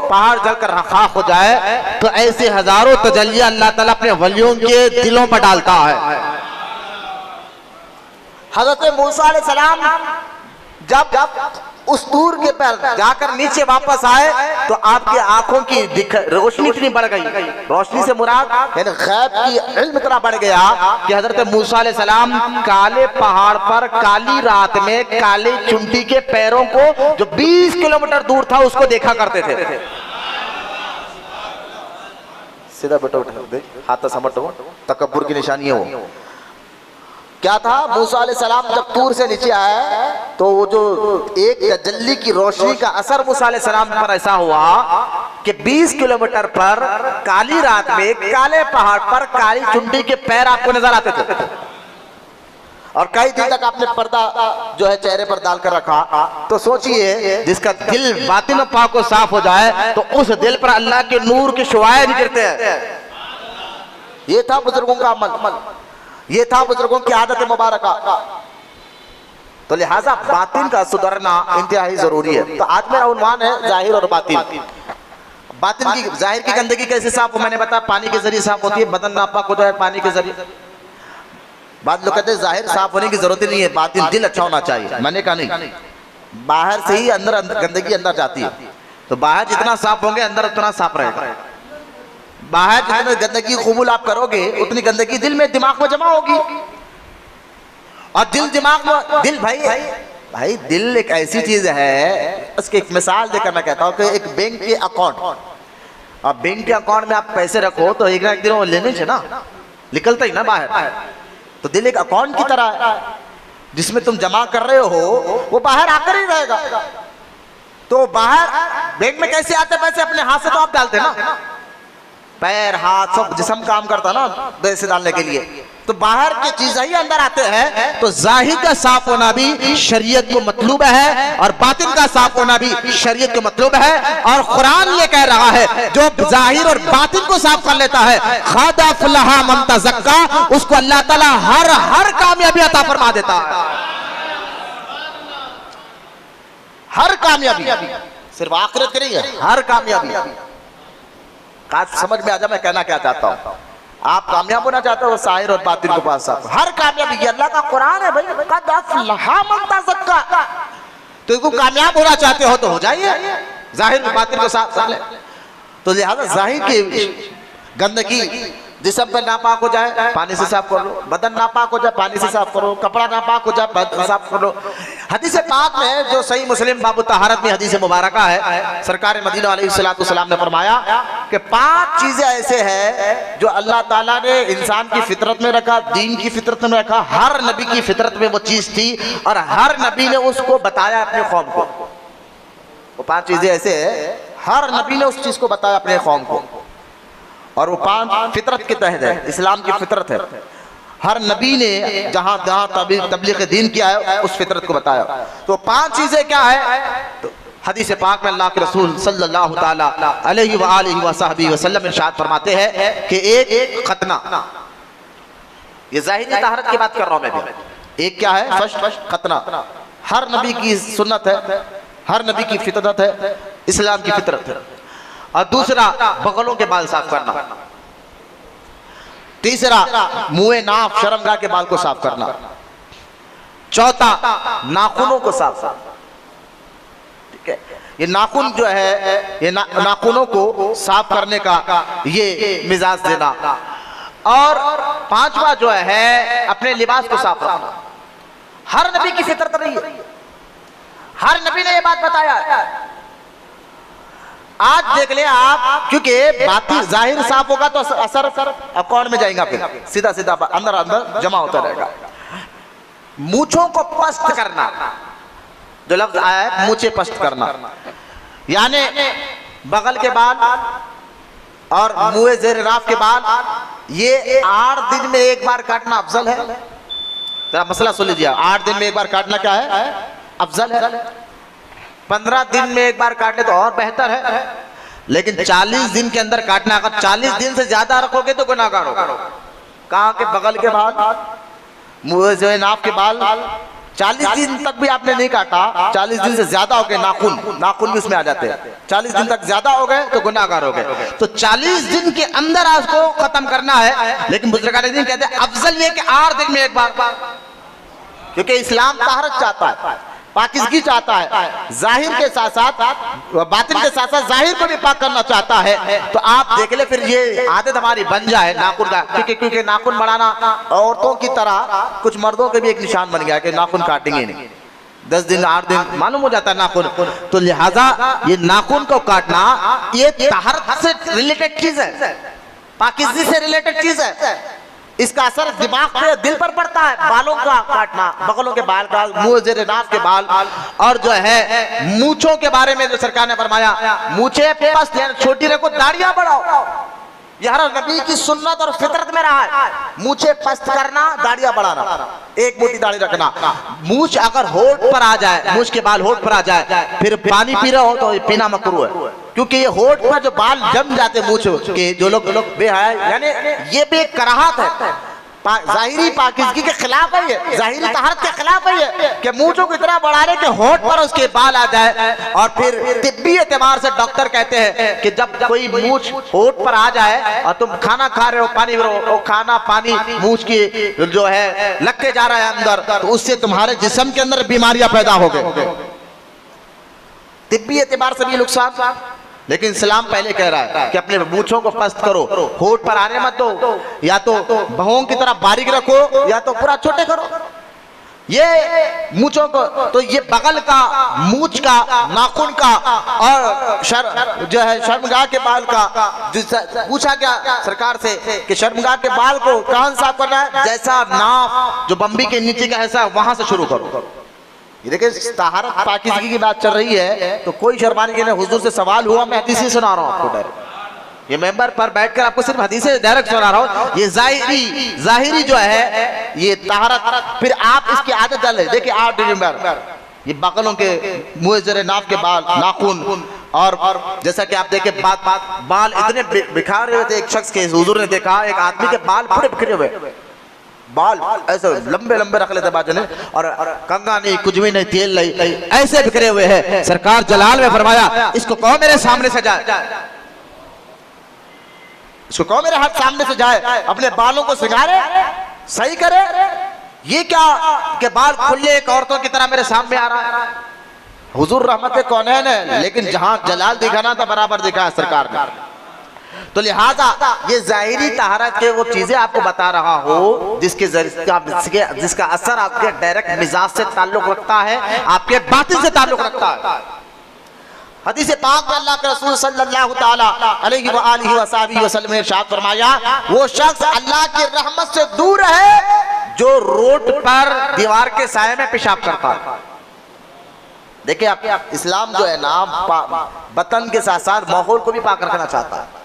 S1: पहाड़ जलकर राख हो जाए, तो ऐसे हजारों तजल्लियां अल्लाह ताला अपने वलियों के दिलों पर डालता है। हजरत मूसा अलैहिस्सलाम जब उस तूर के पर जाकर नीचे वापस आए, तो आपकी आंखों की रोशनी इतनी बढ़ गई, रोशनी से मुराद यानी गैब की इल्म इतना बढ़ गया कि हजरत मूसा अलैहिस्सलाम काले पहाड़ पर काली रात में काले चुंटी के पैरों को जो 20 किलोमीटर दूर था उसको देखा करते थे। सीधा बैठो, हाथ समटो, तकब्बुर की निशानी है वो। क्या था, मूसा अलैहिस्सलाम जब तूर से नीचे आया तो वो जो एक तजल्ली की रोशनी का असर मूसा अलैहिस्सलाम पर ऐसा हुआ कि 20 किलोमीटर पर काली रात में काले पहाड़ पर काली चुंडी के पैर आपको नजर आते थे, और कई दिन तक आपने पर्दा जो है चेहरे पर डालकर रखा। तो सोचिए जिसका दिल बातिन पाक को साफ हो जाए तो उस दिल पर अल्लाह के नूर के शुआए निकलते हैं। ये था बुजुर्गों का अमल, ये था बुजुर्गों की आदत मुबारक। तो लिहाजा बातिन का सुधरना इंतहाई जरूरी है। तो आज मेरा उन्वान है जाहिर और बातिन। बातिन की जाहिर की गंदगी कैसे साफ हो, मैंने बताया पानी के जरिए साफ होती है, बदन नापाक हो जाए पानी के जरिए। बाद लोग कहते हैं जाहिर साफ होने की जरूरत नहीं है, बातिन दिल अच्छा होना चाहिए। मैंने कहा नहीं, बाहर से ही अंदर गंदगी अंदर जाती है, तो बाहर जितना साफ होंगे अंदर उतना साफ रहेगा। बाहर जितनी गंदगी कबूल आप करोगे उतनी गंदगी दिल में दिमाग में जमा होगी, और दिल दिमाग में दिल भाई दिल एक ऐसी चीज है, उसकी एक मिसाल देकर मैं कहता हूँ कि एक बैंक के अकाउंट, और बैंक के अकाउंट में आप पैसे रखो तो एक ना एक दिन वो लेने से ना निकलता ही ना बाहर। तो दिल एक अकाउंट की तरह है जिसमें तुम जमा कर रहे हो, वो बाहर आकर ही रहेगा। तो बाहर बैंक में कैसे आते पैसे, अपने हाथ से तो आप डालते ना, पैर हाथ सब जिस्म काम करता ना पैसे डालने के लिए, तो बाहर की चीजें ही अंदर आते हैं। तो जाहिर का साफ होना भी शरीयत को मतलूब है, और बातिन का साफ होना भी शरीयत को मतलूब है। और कुरान ये कह रहा है जो जाहिर और बातिन को साफ कर लेता है, क़द अफ़लह मन तज़क्का, उसको अल्लाह ताला हर कामयाबी अता फरमा देता है। हर कामयाबी, सिर्फ आखिरत की नहीं है, हर कामयाबी। समझ में आ जाए मैं कहना क्या चाहता हूँ। आप कामयाब होना चाहते हो, साहिर और बातिन के पास साफ हर कामयाबी, ये अल्लाह का कुरान है भाई। क़द अफ़लह मन तज़क्का, तो इसको कामयाब होना चाहते हो तो हो जाइए, जाहिर और बातिन को साफ कर ले। तो लिहाजा जाहिर की गंदगी जिस्म पर नापाक हो जाए पानी से साफ कर लो, बदन नापाक हो जाए पानी से साफ करो, कपड़ा नापाक हो जाए साफ कर लो। हदीस पाक में जो सही मुस्लिम बाबू तहारत में हदीस मुबारक है, सरकार मदीना अलैहिस्सलातु वस्सलाम ने फरमाया कि 5 चीजें ऐसे हैं जो अल्लाह ताला ने इंसान की फितरत में रखा, दीन की फितरत में रखा। हर नबी की फितरत में वो चीज थी और हर नबी ने उसको बताया अपने कौम को। वो 5 चीजें ऐसे है, हर नबी ने उस चीज को बताया अपने कौम को, और वो 5 फितरत के तहत है, इस्लाम की फितरत है। हर नबी ने जहां जहां तबलीग दीन किया है उस फितरत को बताया। तो 5 चीजें क्या है, तो हदीस पाक में अल्लाह के रसूल सल्लल्लाहु ताला अलैहि व आलिहि व सहबी वसल्लम इरशाद फरमाते हैं कि एक खतना, ये ज़ाहिरी तहरत की बात कर रहा हूं मैं भी। एक क्या है, फर्स्ट खतना, हर नबी की सुन्नत है, हर नबी की फितरत है, इस्लाम की फितरत है। और दूसरा बगलों के बाल साफ करना, तीसरा, मुंह नाक शर्मगाह के बाल को साफ करना। चौथा, नाखूनों को साफ करना। ठीक है, ये नाखून जो है, ये नाखूनों को साफ करने का ये मिजाज देना। और पांचवा जो है, अपने लिबास को साफ रखना। हर नबी की फितरत रही है, हर नबी ने ये बात बताया है। आज देख ले आप, क्योंकि बाती जाहिर साफ होगा तो असर अकाउंट में जाएगा, फिर सीधा सीधा अंदर अंदर जमा होता रहेगा। मूंछों को पस्त करना, जो लफ्ज आया है मूंछे पस्त करना, यानी बगल के बाल और मुंह ज़ेर राफ के बाल, ये 8 दिन में एक बार काटना अफजल है। जरा मसला सुन लीजिए, 8 दिन में एक बार काटना क्या है? अफजल है। 15 दिन में एक बार काट ले तो और बेहतर है, लेकिन 40 दिन के अंदर काटना। अगर 40 दिन से ज्यादा रखोगे तो गुनाहगार हो। कहाँ के? बगल के बाल, मुंह जो है नाक के बाल, 40 दिन तक भी आपने नहीं काटा, 40 दिन से ज्यादा हो गए, नाखून भी उसमें आ जाते हैं, 40 दिन तक ज्यादा हो गए तो गुनाहगार हो गए। तो 40 दिन के अंदर आज को खत्म करना है। लेकिन बुजुर्गान कहते हैं अफजल ये कि 8 दिन में एक बार, क्योंकि इस्लाम तहरत चाहता है, पाकिज़गी चाहता है, जाहिर के साथ साथ बातिन के साथ साथ जाहिर को भी पाक करना चाहता है। तो आप देख ले, फिर ये आदत हमारी बन जाए नाखून का, क्योंकि नाखून बढ़ाना औरतों की तरह कुछ मर्दों के भी एक निशान बन गया कि नाखून काटेंगे नहीं, 10 दिन 8 दिन मालूम हो जाता है नाखून। तो लिहाजा ये नाखून को काटना ये तहरत से रिलेटेड चीज है, पाकिज़गी से रिलेटेड चीज है। इसका असर दिमाग पे, दिल पर पड़ता है। बालों का काटना, बगलों के बाल का, मुंह ज़ेरे नाक के बाल, और जो है मूंछों के बारे में जो सरकार ने फरमाया, मूंछें पस्त छोटी रखो, दाढ़ियां बढ़ाओ। यह नबी की सुन्नत और फितरत में रहा है। मूंछें पस्त करना, दाढ़ियां बढ़ाना, एक मोटी दाढ़ी रखना। मूंछ अगर होठ पर आ जाए, मूंछ के बाल होठ पर आ जाए, फिर पानी पी रहे हो तो पीना मकरूह है, क्योंकि ये होठ पर जो बाल जम जाते मूंछ के, जो लोग बेहया, यानी ये भी एक कराहत है, जाहिरी पाकिज़गी के खिलाफ है, ये जाहिरी तहरत के खिलाफ है ये कि मूंछों को इतना बढ़ाने के होठ पर उसके बाल आ जाए। और फिर तिब्बी एतबार से डॉक्टर कहते हैं कि जब कोई मूंछ होठ पर आ जाए और तुम खाना खा रहे हो, पानी पी रहे हो, खाना पानी मूंछ की जो है लग के जा रहा है अंदर, तो उससे तुम्हारे जिस्म के अंदर बीमारियां पैदा हो गई, तिब्बी एतबार से भी नुकसान। लेकिन इस्लाम पहले कह रहा है कि अपने मूंछों को पस्त करो, होठ पर आने मत दो, या तो भवों की तरह बारीक रखो या तो पूरा छोटे करो ये मूंछों को। तो ये बगल का, मूंछ का, नाखून का और जो है शर्मगाह के बाल का, पूछा गया सरकार से कि शर्मगाह के बाल को कहां साफ करना है? जैसा नाक जो बम्बी के नीचे का हिस्सा वहां से शुरू करो। ये देखिए तहरत पाकिज़गी की बात चल रही है, तो कोई शर्माने के लिए हुजूर से सवाल हुआ, मैं हदीस सुना रहा हूँ आपको डायरेक्ट, ये मेंबर पर बैठकर आपको सिर्फ हदीस डायरेक्ट सुना रहा हूँ। ये जाहिरी जो है ये तहरत, फिर आप इसकी आदत डालें। देखिए 8 दिसंबर ये बगलों के, मुंह ज़ेरे नाक के बाल, नाखून, और जैसा कि आप देखे बाल इतने बिखरे हुए थे। एक शख्स के हुजूर ने देखा, एक आदमी के बाल पूरे बिखरे हुए, बाल ऐसे लंबे लंबे रख लेते बाजू ने, और कंगा नहीं, कुछ भी नहीं, तेल नहीं, ऐसे बिखरे हुए हैं। सरकार जलाल में फरमाया इसको कहो मेरे सामने से जाए, इसको कहो मेरे हाथ सामने से जाए, अपने बालों को सिंगारे, सही करे। ये क्या कि बाल खुले एक औरतों की तरह मेरे सामने आ रहा है? हुजूर रहमत कौनैन है, लेकिन जहां जलाल दिखाना था बराबर दिखाया सरकार ने। तो लिहाजा ये जाहिरी तहरत के वो चीजें आपको बता रहा हो जिसका असर आपके डायरेक्ट मिजाज से ताल्लुक रखता है, आपके बातिन से ताल्लुक रखता है। हदीस पाक में अल्लाह के रसूल सल्लल्लाहु तआला अलैहि व आलिहि वसल्लम ने इरशाद फरमाया, वो शख्स अल्लाह की रहमत से दूर है जो रोड पर दीवार के साये में पेशाब करता है। देखिए आप, इस्लाम जो है ना वतन के साथ साथ माहौल को भी पाक रखना चाहता है।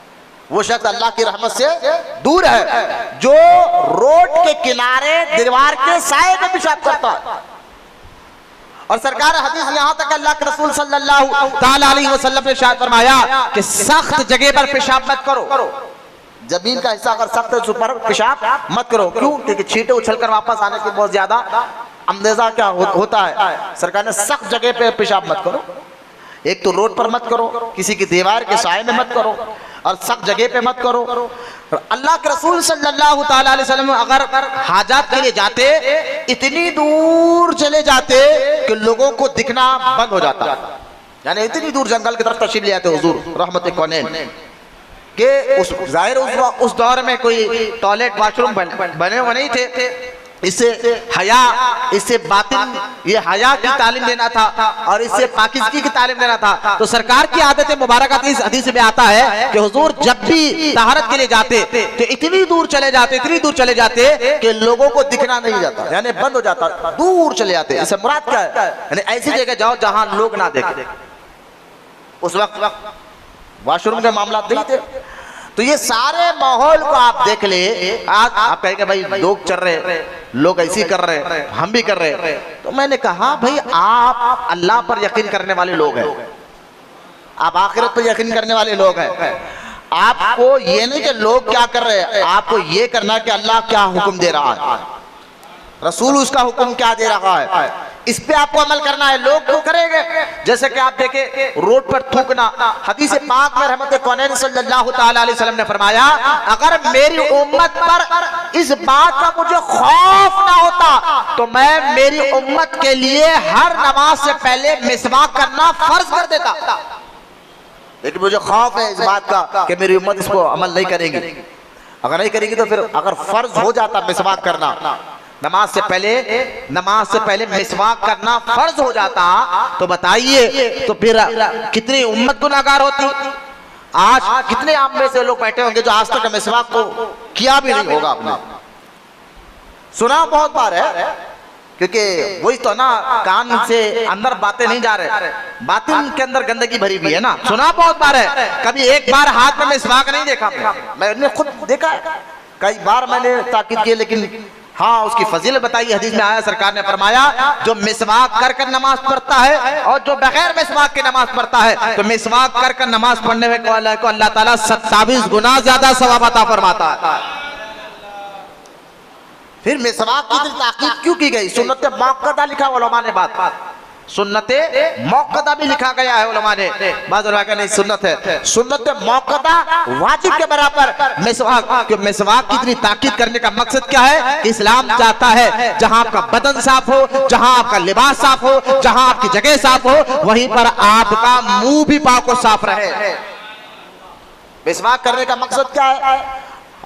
S1: वो शख्स अल्लाह की रहमत से दूर है जो रोड के किनारे दीवार के साये में पेशाब करता है। और सरकार हदीस यहाँ तक अल्लाह के रसूल सल्लल्लाहु ताला अलैहि वसल्लम ने इरशाद फरमाया कि सख्त जगह पर पेशाब मत करो, जमीन का हिस्सा अगर सख्त है उस पर पेशाब मत करो। क्यों? क्योंकि छींटे उछलकर वापस आने की बहुत ज्यादा अंदेजा क्या होता है। सरकार ने सख्त जगह पे पेशाब मत करो, एक तो रोड पर मत करो, किसी की दीवार के साये में मत करो, और सख्त जगह पे मत करो। अल्लाह के रसूल सल्लल्लाहु ताला अलैहि वसल्लम अगर हाजात के लिए जाते, इतनी दूर चले जाते कि लोगों को दिखना बंद हो जाता, यानी इतनी दूर जंगल की तरफ तशरीफ ले आते हुजूर रहमत कौनैन के। उस जाहिर उस दौर में कोई टॉयलेट वाशरूम बने हुए नहीं थे। इससे हया, इससे बातिन, ये हया की तालीम देना था और इससे पाकिज़गी की तालीम देना था। तो सरकार की आदत मुबारक हदीस में आता है कि हुजूर जब भी तहारत के लिए जाते तो इतनी दूर चले जाते कि लोगों को दिखना नहीं जाता, यानी बंद हो जाता, दूर चले जाते। इससे मुराद क्या है? यानी ऐसी जगह जाओ जहां लोग ना देखें। उस वक्त वॉशरूम के मामला नहीं थे। तो ये सारे माहौल को आप देख ले। आज आप कहेंगे भाई लोग चल रहे, लोग ऐसी कर रहे, हम भी कर रहे। तो मैंने कहा भाई आप अल्लाह पर यकीन करने वाले लोग हैं, आप आखिरत पर यकीन करने वाले लोग हैं। आपको ये नहीं कि लोग क्या कर रहे हैं, आपको ये करना कि अल्लाह क्या हुक्म दे रहा है, रसूल उसका हुक्म क्या दे रहा है, इस पे आपको अमल करना है। लोग क्यों करेंगे? जैसे कि आप देखें रोड पर थूकना, हदीस पाक में रहमत कौनैन सल्लल्लाहु ताला अलैहि वसल्लम ने फरमाया, अगर मेरी उम्मत पर इस बात का मुझे खौफ ना होता तो मैं मेरी उम्मत के लिए हर नमाज से पहले मिसवाक करना फर्ज कर देता। लेकिन मुझे खौफ है इस बात का कि मेरी उम्मत इसको अमल नहीं करेगी। अगर नहीं करेगी तो फिर अगर फर्ज हो जाता मिसवाक करना, नमाज से पहले मिसवाक करना फर्ज हो जाता, तो बताइए तो फिर कितनी उम्मत गुनाहगार होती। आज कितने आम में से लोग बैठे होंगे जो आज तक मिसवाक को किया भी नहीं होगा। आपने सुना बहुत बार है, क्योंकि वही तो ना, कान से अंदर बातें नहीं जा रहे, बातिन के अंदर गंदगी भरी हुई है ना। सुना बहुत बार है, कभी एक बार हाथ में मिसवाक नहीं देखा। मैंने खुद देखा, कई बार मैंने ताकीद की, लेकिन हाँ उसकी फजीलत बताई। हदीस में आया, सरकार ने फरमाया जो मिसवाक कर कर नमाज पढ़ता है और जो बगैर मिसवाक के नमाज पढ़ता है, तो मिसवाक कर कर नमाज पढ़ने वाले को अल्लाह ताला 27 गुना ज्यादा सवाब अता फरमाता है। फिर मिसवाक की ताकीद क्यों की गई? सुन्नत मौक़दा लिखा उलमा ने, बात सुन्नत मौक़दा भी लिखा गया है उलमा ने। बात नहीं, सुन्नत है, सुन्नत मौक़दा वाजिब के बराबर मिसवाक। मिसवाक की इतनी ताकीद करने का मकसद क्या है? इस्लाम चाहता है जहां आपका बदन साफ हो, जहां आपका लिबास साफ हो, जहां आपकी जगह साफ हो, वहीं पर आपका मुंह भी पाक और साफ रहे। मिसवाक करने का मकसद क्या है?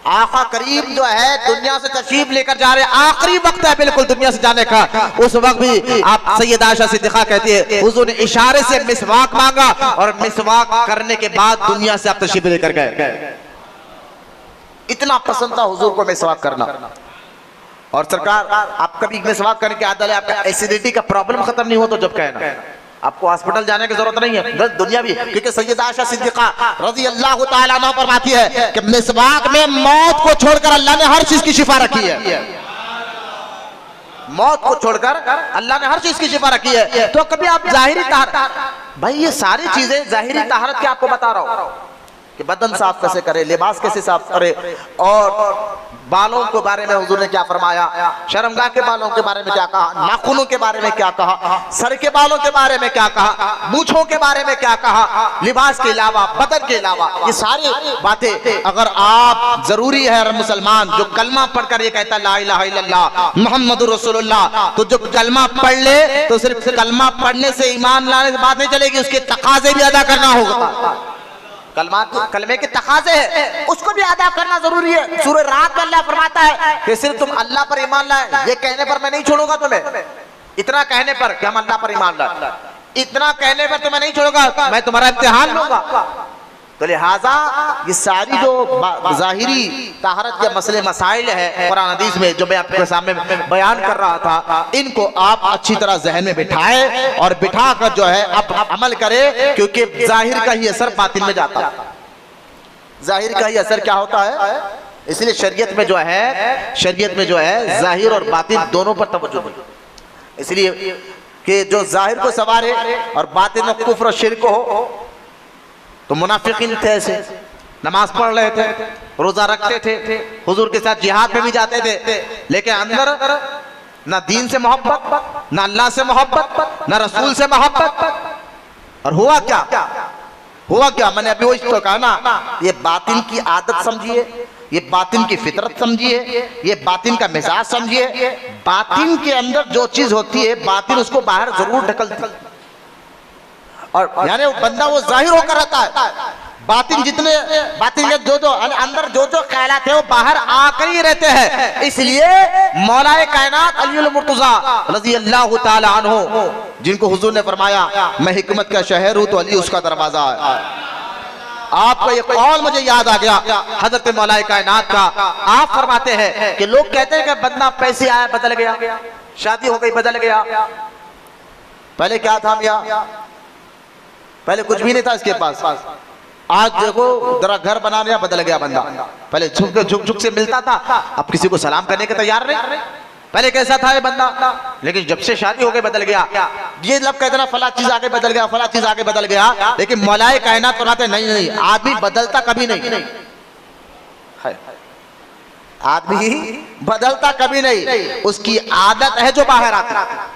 S1: आका करीम जो है दुनिया से तशरीफ लेकर जा रहे, आखिरी वक्त है बिल्कुल दुनिया से जाने का। उस वक्त भी आप सैयदा आयशा सिद्दीक़ा कहती है हुजूर ने इशारे से मिसवाक मांगा और मिसवाक करने के बाद दुनिया से आप तशरीफ लेकर गए। इतना पसंद था हुजूर को मिसवाक करना। और सरकार आप कभी मिसवाक करने की आदत है, आपका एसिडिटी का प्रॉब्लम खत्म नहीं हो तो जब कहना, आपको हॉस्पिटल जाने की जरूरत नहीं है, दुनिया भी। क्योंकि सैयदा आयशा सिद्दीक़ा रज़ी अल्लाह ताला अन्हा फरमाती है कि मिसवाक में मौत को छोड़कर अल्लाह ने हर चीज की शिफा रखी है। मौत को छोड़कर अल्लाह ने हर चीज की शिफा रखी है। तो कभी आप जाहिरी ताहरत, भाई ये सारी चीजें जाहिरी ताहरत की आपको बता रहा हूं कि बदन साफ कैसे करे, लिबास कैसे साफ करे, और बालों के बारे में हुजूर ने क्या फरमाया, शर्मगाह के बालों के बारे में क्या कहा, नाखूनों के बारे में क्या कहा, सर के बालों के बारे में क्या कहा, मूंछों के बारे में क्या कहा, लिबास के अलावा, बदन के अलावा, ये सारी बातें अगर आप, जरूरी है मुसलमान जो कलमा पढ़कर ये कहता ला इलाहा इल्लल्लाह मुहम्मदुर रसूलुल्लाह, तो जो कलमा पढ़ ले तो सिर्फ कलमा पढ़ने से ईमान लाने से बात नहीं चलेगी, उसके तकाजे भी अदा करना होगा। कलमे के तकाजे है, उसको भी अदा करना जरूरी है। सूरह रात में अल्लाह फरमाता है कि सिर्फ तुम अल्लाह पर ईमान लाए, ये कहने पर मैं नहीं छोड़ूंगा तुम्हें, इतना कहने पर कि हम अल्लाह पर ईमान लाए, इतना कहने पर तुम्हें नहीं छोड़ूंगा, मैं तुम्हारा इम्तिहान लूंगा। तो लिहाजा ये सारी जो जाहिरी ताहरत के मसले मसाइल है कुरान हदीस में जो मैं आपके सामने बयान कर रहा था, इनको आप अच्छी तरह जहन में बिठाए और बिठा कर जो है आप अमल करें, क्योंकि जाहिर का ही असर बातिन में जाता है। जाहिर का ही असर क्या होता है? इसलिए शरीयत में जो है जाहिर और बातिन दोनों पर तवज्जो है। इसलिए कि जो जाहिर को सवारे और बातिन में कुफ्र और शिर्क हो, तो मुनाफिकीन थे, ऐसे नमाज पढ़ रहे थे, रोजा रखते थे, हुजूर के साथ जिहाद में भी जाते थे, लेकिन अंदर ना दीन से मोहब्बत, ना अल्लाह से मोहब्बत, ना रसूल से मोहब्बत। और हुआ क्या? हुआ क्या, मैंने अभी वही तो कहा ना, ये बातिन की आदत समझिए, ये बातिन की फितरत समझिए, ये बातिन का मिजाज समझिए। बातिन के अंदर जो चीज होती है बातिन उसको बाहर जरूर ढकलती, और यानी वो बंदा वो जाहिर होकर रहता है। बातिन जितने बातिन के जो अंदर जो ख्यालात है वो बाहर आकर ही रहते हैं। इसलिए मौलाए कायनात अली मुर्तजा रज़ी अल्लाह ताला अन्हु, जिनको हुजूर ने फरमाया मैं हिकमत का शहर हूं तो अली उसका दरवाजा है। आपका ये कौल मुझे याद आ गया हजरत मौलाए कायनात का। आप फरमाते हैं कि लोग कहते हैं कि बंदा पैसे आया बदल गया, शादी हो गई बदल गया। पहले क्या था मियां, पहले कुछ भी नहीं था इसके पास, आज देखो जरा घर बना लिया बदल गया बंदा। पहले झुक से मिलता था, अब किसी को सलाम करने के तैयार नहीं। पहले कैसा था ये बंदा, लेकिन जब से शादी हो गई बदल गया। ये लोग कहते ना फला चीज आगे बदल गया, फला चीज आगे बदल गया, लेकिन मौलाए कायनात फरमाते नहीं, आदमी बदलता कभी नहीं, आदमी बदलता कभी नहीं, उसकी आदत है जो बाहर आती है।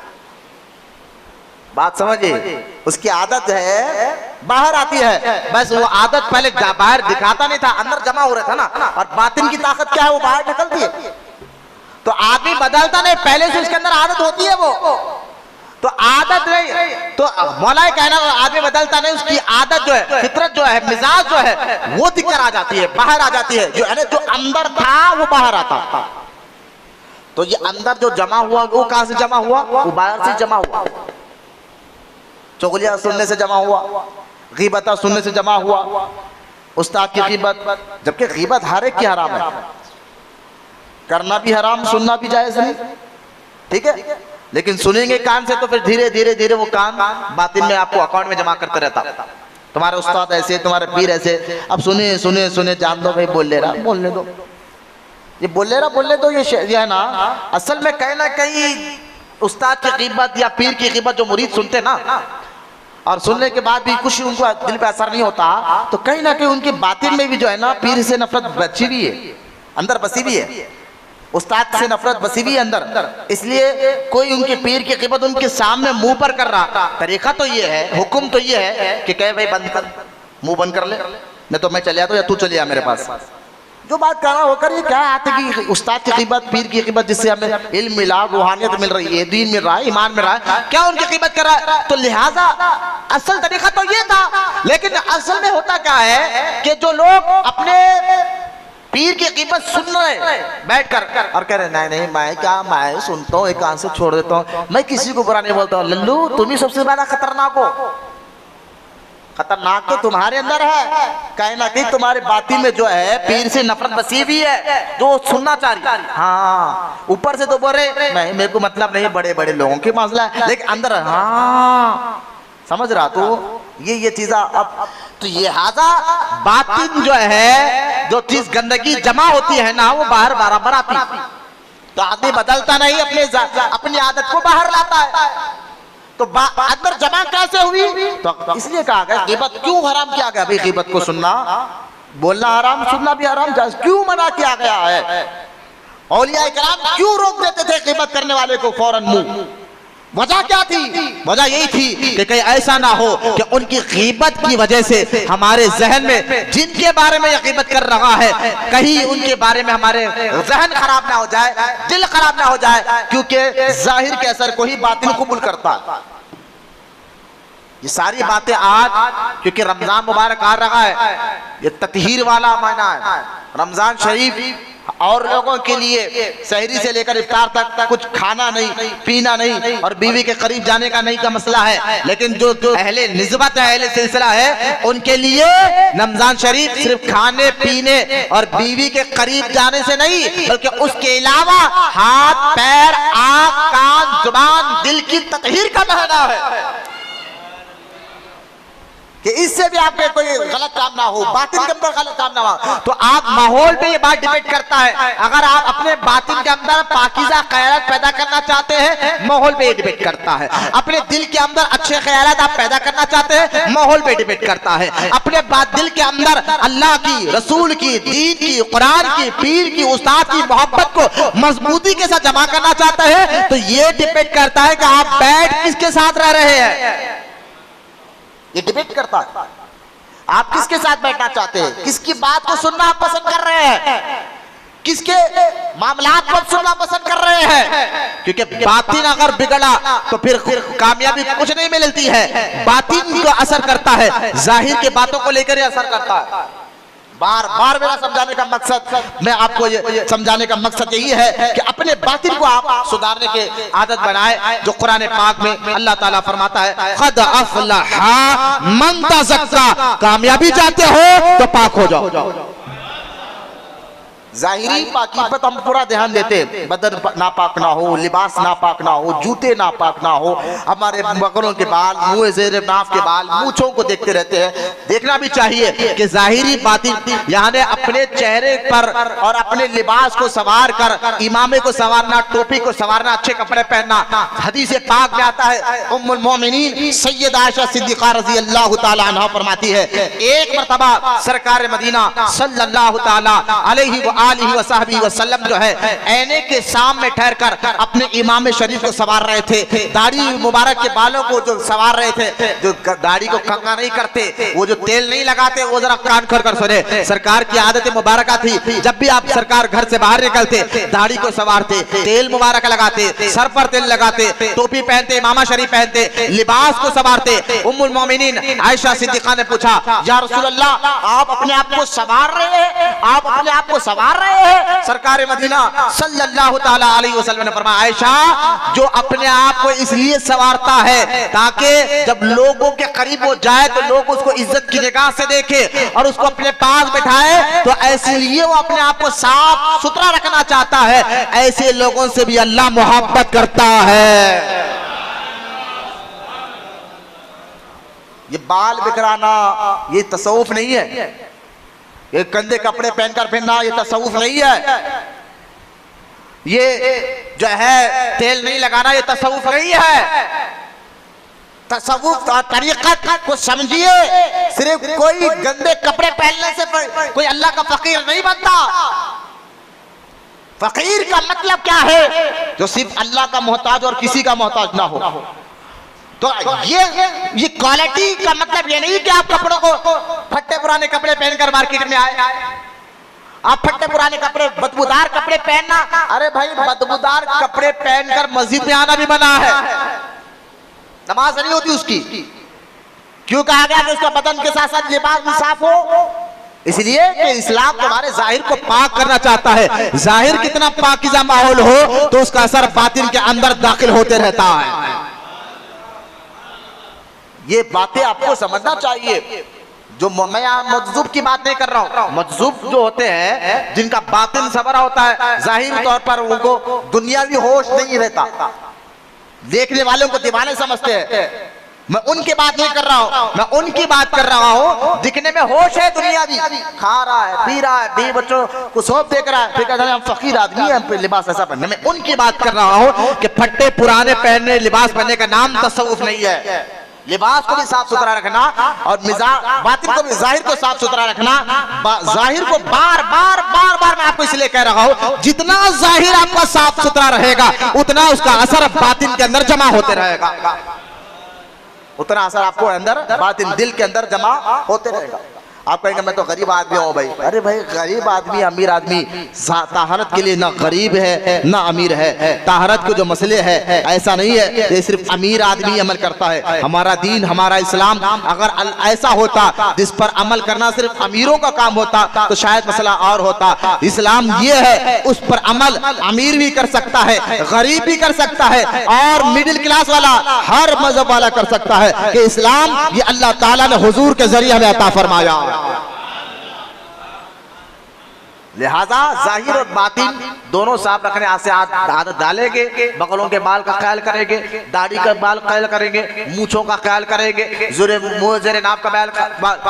S1: बात समझिए, उसकी आदत है बाहर आती है, बस वो आदत पहले बाहर दिखाता नहीं था, अंदर जमा हो रहा था ना। और बातिन की ताकत क्या है, वो बाहर निकलती है। तो आदमी बदलता नहीं, पहले से उसके अंदर आदत होती है, वो तो आदत नहीं। तो मौलाए कहना आदमी बदलता नहीं, उसकी आदत जो है, फितरत जो है, मिजाज जो है, वो दिक्कत आ जाती है, बाहर आ जाती है। जो अंदर था वो बाहर आता। तो ये अंदर जो जमा हुआ वो कहां से जमा हुआ, वो बाहर से जमा हुआ। चुगलियां सुनने से जमा हुआ, गीबत सुनने से जमा हुआ, उस्ताद की गीबत, जबकि गीबत हर एक की हराम है, करना भी हराम, सुनना भी जायज नहीं, ठीक है। लेकिन सुनेंगे कान से तो फिर धीरे धीरे धीरे वो कान बातिन में आपको अकाउंट में जमा करते रहता। तुम्हारे उस्ताद ऐसे, तुम्हारे पीर ऐसे, अब सुने सुने सुने जान दो भाई बोल ले रहा, बोलने दो, ये बोलने दो। ये है ना, असल में कहीं ना कहीं उस्ताद की गीबत या पीर की गीबत जो मुरीद सुनते ना, और सुनने के बाद भी कुछ उनको दिल पे असर नहीं होता, तो कहीं ना कहीं उनकी बातिन में भी जो है ना पीर से नफरत बची भी है, अंदर बसी भी है, उस्ताद से नफरत बसी भी है अंदर। इसलिए कोई उनके पीर की गीबत उनके सामने मुंह पर कर रहा, तरीका तो ये है, हुक्म तो ये है कि कहे भाई बंद कर, मुंह बंद कर ले, नहीं तो मैं चले आता या तू चले आ मेरे पास। जो बात करना होकर ये क्या आते कि उस्ताद की क़ीमत, पीर की क़ीमत, जिससे हमें इल्म मिला, रूहानियत मिल रही है, दीन मिल रहा है, ईमान मिल रहा है, क्या उनकी क़ीमत कर रहा है? तो लिहाजा असल तरीका तो ये था। लेकिन असल में होता क्या है कि जो लोग अपने पीर की क़ीमत सुन रहे बैठ कर और कह रहे नहीं मैं सुनता हूँ, एक कान से छोड़ देता हूँ, मैं किसी को बुरा नहीं बोलता हूँ। लल्लू तुम ही सबसे ज्यादा खतरनाक हो, खतरनाक तो तुम्हारे अंदर है, कहीं ना कहीं तुम्हारे बातिन में जो है पीर से नफरत बसी भी है, जो सुनना चाह रही। हाँ, ऊपर से तो बोल रहे नहीं मेरे को मतलब नहीं, बड़े बड़े लोगों की मसला है, लेकिन अंदर हाँ समझ रहा। तो ये चीज़ा अब तो ये हाजा बातिन जो है, जो चीज गंदगी जमा होती है ना, वो बाहर बराबर आती। तो आदमी बदलता नहीं, अपनी आदत को बाहर लाता है। तो अंदर जमा कैसे हुई? तो इसलिए कहा गया ग़ीबत क्यों हराम किया गया? भाई ग़ीबत को सुनना, बोलना हराम, सुनना भी हराम, क्यों मना किया गया है? औलिया इकराम क्यों रोक देते थे ग़ीबत करने वाले को फौरन मुंह? वजह क्या थी? वजह यही थी कि कहीं ऐसा ना हो कि उनकी ग़ीबत की वजह से हमारे जहन में जिनके बारे में यह ग़ीबत कर रहा है, कहीं उनके बारे में हमारे जहन खराब ना हो जाए, दिल खराब ना हो जाए, क्योंकि जाहिर के असर को ही बातिन कबूल करता है। ये सारी बातें आज क्योंकि रमजान मुबारक आ रहा है, ये ततहीर वाला महीना है, रमजान शरीफ और लोगों के लिए सहरी से लेकर इफ्तार तक कुछ खाना नहीं, पीना नहीं और बीवी के करीब जाने का नहीं का मसला है। लेकिन जो अहले निस्बत है, अहले सिलसिला है, उनके लिए रमजान शरीफ सिर्फ खाने पीने और बीवी के करीब जाने से नहीं, बल्कि उसके अलावा हाथ पैर आँख कान जुबान दिल की ततहीर का महीना है कि इससे भी आपके कोई गलत काम ना हो, बातिन के अंदर गलत काम ना हो। तो आप माहौल पे ये बात डिपेंड करता है। अगर आप अपने बातिन के अंदर पाकीज़ा ख्यालात पैदा करना चाहते हैं, माहौल पे ये डिपेंड करता है। अपने दिल के अंदर अच्छे ख्यालात आप पैदा करना चाहते हैं, माहौल पे डिपेंड करता है। अपने दिल के अंदर अल्लाह की, रसूल की, दीन की, कुरान की, पीर की, उस्ताद की मोहब्बत को मजबूती के साथ जमा करना चाहते हैं, तो ये डिपेंड करता है कि आप बैठ किसके साथ रह रहे हैं, ये डिबेट करता है। आप किसके साथ बैठना चाहते हैं? किसकी बात को सुनना आप पसंद कर रहे हैं? किसके मामलात को सुनना पसंद कर रहे हैं? क्योंकि बातिन अगर बिगड़ा तो फिर कामयाबी कुछ नहीं मिलती है। बातिन को असर करता है, जाहिर के बातों को लेकर ही असर करता है। बार बार मेरा समझाने का मकसद, मैं आपको ये समझाने का मकसद यही है कि अपने बातिन को आप सुधारने के आदत बनाए। जो कुरान पाक में अल्लाह ताला फरमाता है, क़द अफ़लहा मन तज़क्का, कामयाबी चाहते हो तो पाक हो जाओ। जाहिरी पाकी पर हम पूरा ध्यान देते हैं। बदन नापाक ना हो, लिबास नापाक ना हो, जूते नापाक ना हो, हमारे बकरों के बाल, मुंह ज़ेरे नाफ के बाल, मूंछों को देखते रहते हैं। देखना भी चाहिए कि जाहिरी बातिन यानी अपने चेहरे पर और अपने लिबास को संवार कर, इमामे को संवारना, टोपी को संवारना, अच्छे कपड़े पहनना। हदीस पाक में आता है, उम्मुल मोमिनीन सैयदा आयशा सिद्दीक़ा रज़ी अल्लाह ताला अन्हा फरमाती है, एक मरतबा सरकार मदीना सल्लल्लाहु ताला अलैहि वसल्लम जो है ऐने के सामने ठहर कर अपने इमाम शरीफ को सवार रहे थे। दाढ़ी मुबारक के बालों को जो सवार रहे थे, जो दाढ़ी को कंघा नहीं करते, वो जो तेल नहीं लगाते, वो जरा कान खोल कर सुने। सरकार की आदत मुबारक थी, जब भी आप सरकार घर से बाहर निकलते दाढ़ी को सवारते, तेल मुबारक लगाते, सर पर तेल लगाते, टोपी पहनते, इमामा शरीफ पहनते, लिबास को सवारते। उम्मुल मोमिनीन आयशा सिद्दीक़ा ने पूछा, या रसूल अल्लाह, आप अपने आप को सवार रहे हैं? आप अपने आप को सवार रहे हैं? सरकार मदीना सल्लल्लाहु ताला अलैहि वसल्लम ने फरमाया, आयशा, जो अपने आप को इसलिए सवारता है ताकि जब लोगों के करीब वो जाए तो लोग उसको इज्जत की निगाह से देखे और उसको अपने पास बैठाए, तो इसलिए वो अपने आप को साफ सुथरा रखना चाहता है। ऐसे लोगों से भी अल्लाह मोहब्बत करता है। ये बाल बिखराना ये तसव्वुफ नहीं है, ये गंदे कपड़े पहनकर फिरना ये तसव्वुफ नहीं है, ये जो है तेल नहीं लगाना ये तसव्वुफ नहीं है। तसव्वुफ और तरीक़त को समझिए। सिर्फ कोई गंदे कपड़े पहनने से कोई अल्लाह का फकीर नहीं बनता। फकीर का मतलब क्या है? जो सिर्फ अल्लाह का मोहताज और किसी का मोहताज ना हो। तो ये क्वालिटी का मतलब ये नहीं कि आप कपड़ों को फट्टे पुराने कपड़े पहनकर मार्केट में आए। आप फट्टे पुराने कपड़े, बदबूदार कपड़े पहनना, अरे भाई बदबूदार कपड़े पहनकर मस्जिद में आना भी मना है, नमाज नहीं होती उसकी। क्यों कहा गया कि उसका बदन के साथ साथ लिबास भी साफ हो? इसलिए कि इस्लाम तुम्हारे जाहिर को पाक करना चाहता है। जाहिर कितना पाकीज़ा माहौल हो तो उसका असर बातिन के अंदर दाखिल होते रहता है। ये बातें आपको समझना चाहिए। जो मैं यहाँ मजजूब की बात नहीं कर रहा हूँ। मजजूब जो होते हैं जिनका बातिन सबरा होता है, जाहिर तौर पर उनको दुनियावी होश नहीं रहता, देखने वालों को दीवाने समझते हैं। मैं उनकी बात नहीं कर रहा हूँ, मैं उनकी बात कर रहा हूँ दिखने में होश है, दुनियावी, खा रहा है, पी रहा है, बीवी बच्चों को सब देख रहा है, फिर कहता है हम फकीर आदमी हैं, लिबास ऐसा पहनने। मैं उनकी बात कर रहा हूँ कि फट्टे पुराने पहनने, लिबास पहनने का नाम तसव्वुफ नहीं है। लिबास को भी साफ सुथरा रखना और बातिन को भी, जाहिर को साफ सुथरा रखना। जाहिर को बार बार बार बार मैं आपको इसलिए कह रहा हूँ, जितना जाहिर आपका साफ सुथरा रहेगा उतना उसका असर बातिन के अंदर जमा होते रहेगा, उतना असर आपको अंदर बातिन दिल के अंदर जमा होते रहेगा। आप कहेंगे मैं तो गरीब आदमी हूँ भाई। अरे भाई गरीब आदमी अमीर आदमी ताहरत के लिए ना गरीब है ना अमीर है। ताहरत के जो मसले है ऐसा नहीं है ये सिर्फ अमीर आदमी अमल करता है। हमारा दीन, हमारा इस्लाम अगर ऐसा होता जिस पर अमल करना सिर्फ अमीरों का काम होता तो शायद मसला और होता। इस्लाम ये है उस पर अमल अमीर भी कर सकता है, गरीब भी कर सकता है और मिडिल क्लास वाला, हर मजहब वाला कर सकता है। कि इस्लाम ये अल्लाह ताला ने हुजूर के जरिए हमें अता फरमाया। लिहाजा जाहिर और बातिन दोनों साफ रखने से आदत डालेंगे। बगलों के बाल का ख्याल करेंगे, दाढ़ी का बाल ख्याल करेंगे, मूछों का ख्याल करेंगे, मुंह ज़ेरे नाक का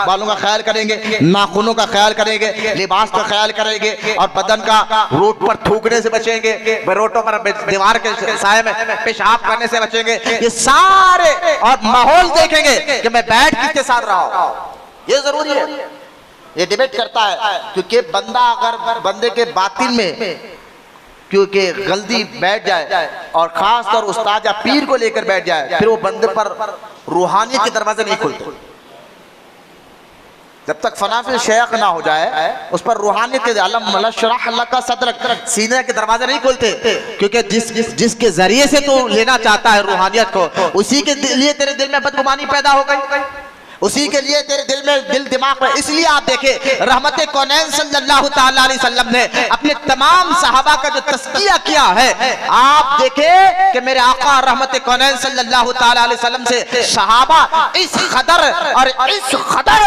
S1: बालों का ख्याल करेंगे, नाखूनों का ख्याल करेंगे, लिबास का ख्याल करेंगे और बदन का रोड पर थूकने से बचेंगे, रोटों पर दीवार के साए में पेशाब करने से बचेंगे। ये सारे और माहौल देखेंगे कि मैं बैठ किसके साथ रहा हूँ, ये जरूरी है। ये डिबेट करता है क्योंकि बंदा अगर बंदे के बातिन में क्योंकि गलती बैठ जाए और खास तौर उस्ताद या पीर को लेकर बैठ जाए, फिर वो बंदे पर रूहानियत के दरवाजे नहीं खुलते। जब तक फनाफिल शेख ना हो जाए उस पर रूहानियत के अलम शरह अल्लाह का सदर सीने के दरवाजे नहीं खोलते, क्योंकि जिसके जरिए से तू लेना चाहता है रूहानियत को, उसी के लिए तेरे दिल में बदगुमानी पैदा हो गई, उसी के लिए तेरे दिल में दिल दिमाग में। इसलिए आप देखें रहमत कौनैन सल्लल्लाहु तआला अलैहि वसल्लम ने अपने तमाम सहाबा का जो तज़किया किया है, आप देखें कि मेरे आका रहमत कौनैन सल्लल्लाहु तआला अलैहि वसल्लम से सहाबा इस कदर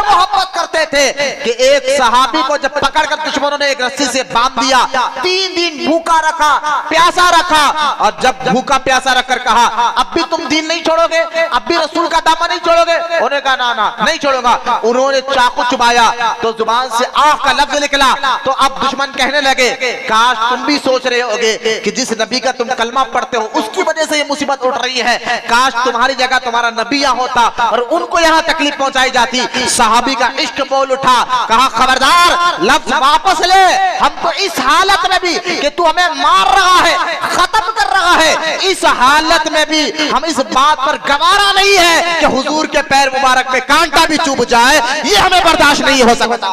S1: मोहब्बत करते थे कि एक सहाबी को जब पकड़कर दुश्मनों ने एक रस्सी से बांध दिया, 3 दिन भूखा रखा, प्यासा रखा, और जब भूखा प्यासा रखकर कहा अब भी तुम दीन नहीं छोड़ोगे, अब भी रसूल का दामन नहीं छोड़ोगे, उन्होंने कहा ना नहीं छोड़ूंगा। उन्होंने चाकू चुबाया तो जुबान से आह का लफ्ज निकला, तो अब दुश्मन कहने लगे काश तुम भी सोच रहे होगे कि जिस नबी का तुम कलमा पढ़ते हो उसकी वजह से ये मुसीबत उठ रही है, काश तुम्हारी जगह तुम्हारा नबी यहाँ होता और उनको यहाँ तकलीफ पहुंचाई जाती। सहाबी का इश्क बोल उठा, कहा खबरदार लफ्ज वापस ले, हम तो इस हालत में भी कि तू हमें मार रहा है, खत्म कर रहा है, इस हालत में भी हम इस बात पर गवारा नहीं है कि हुजूर के पैर मुबारक में कांटा भी चुभ जाए, ये हमें बर्दाश्त नहीं हो सकता।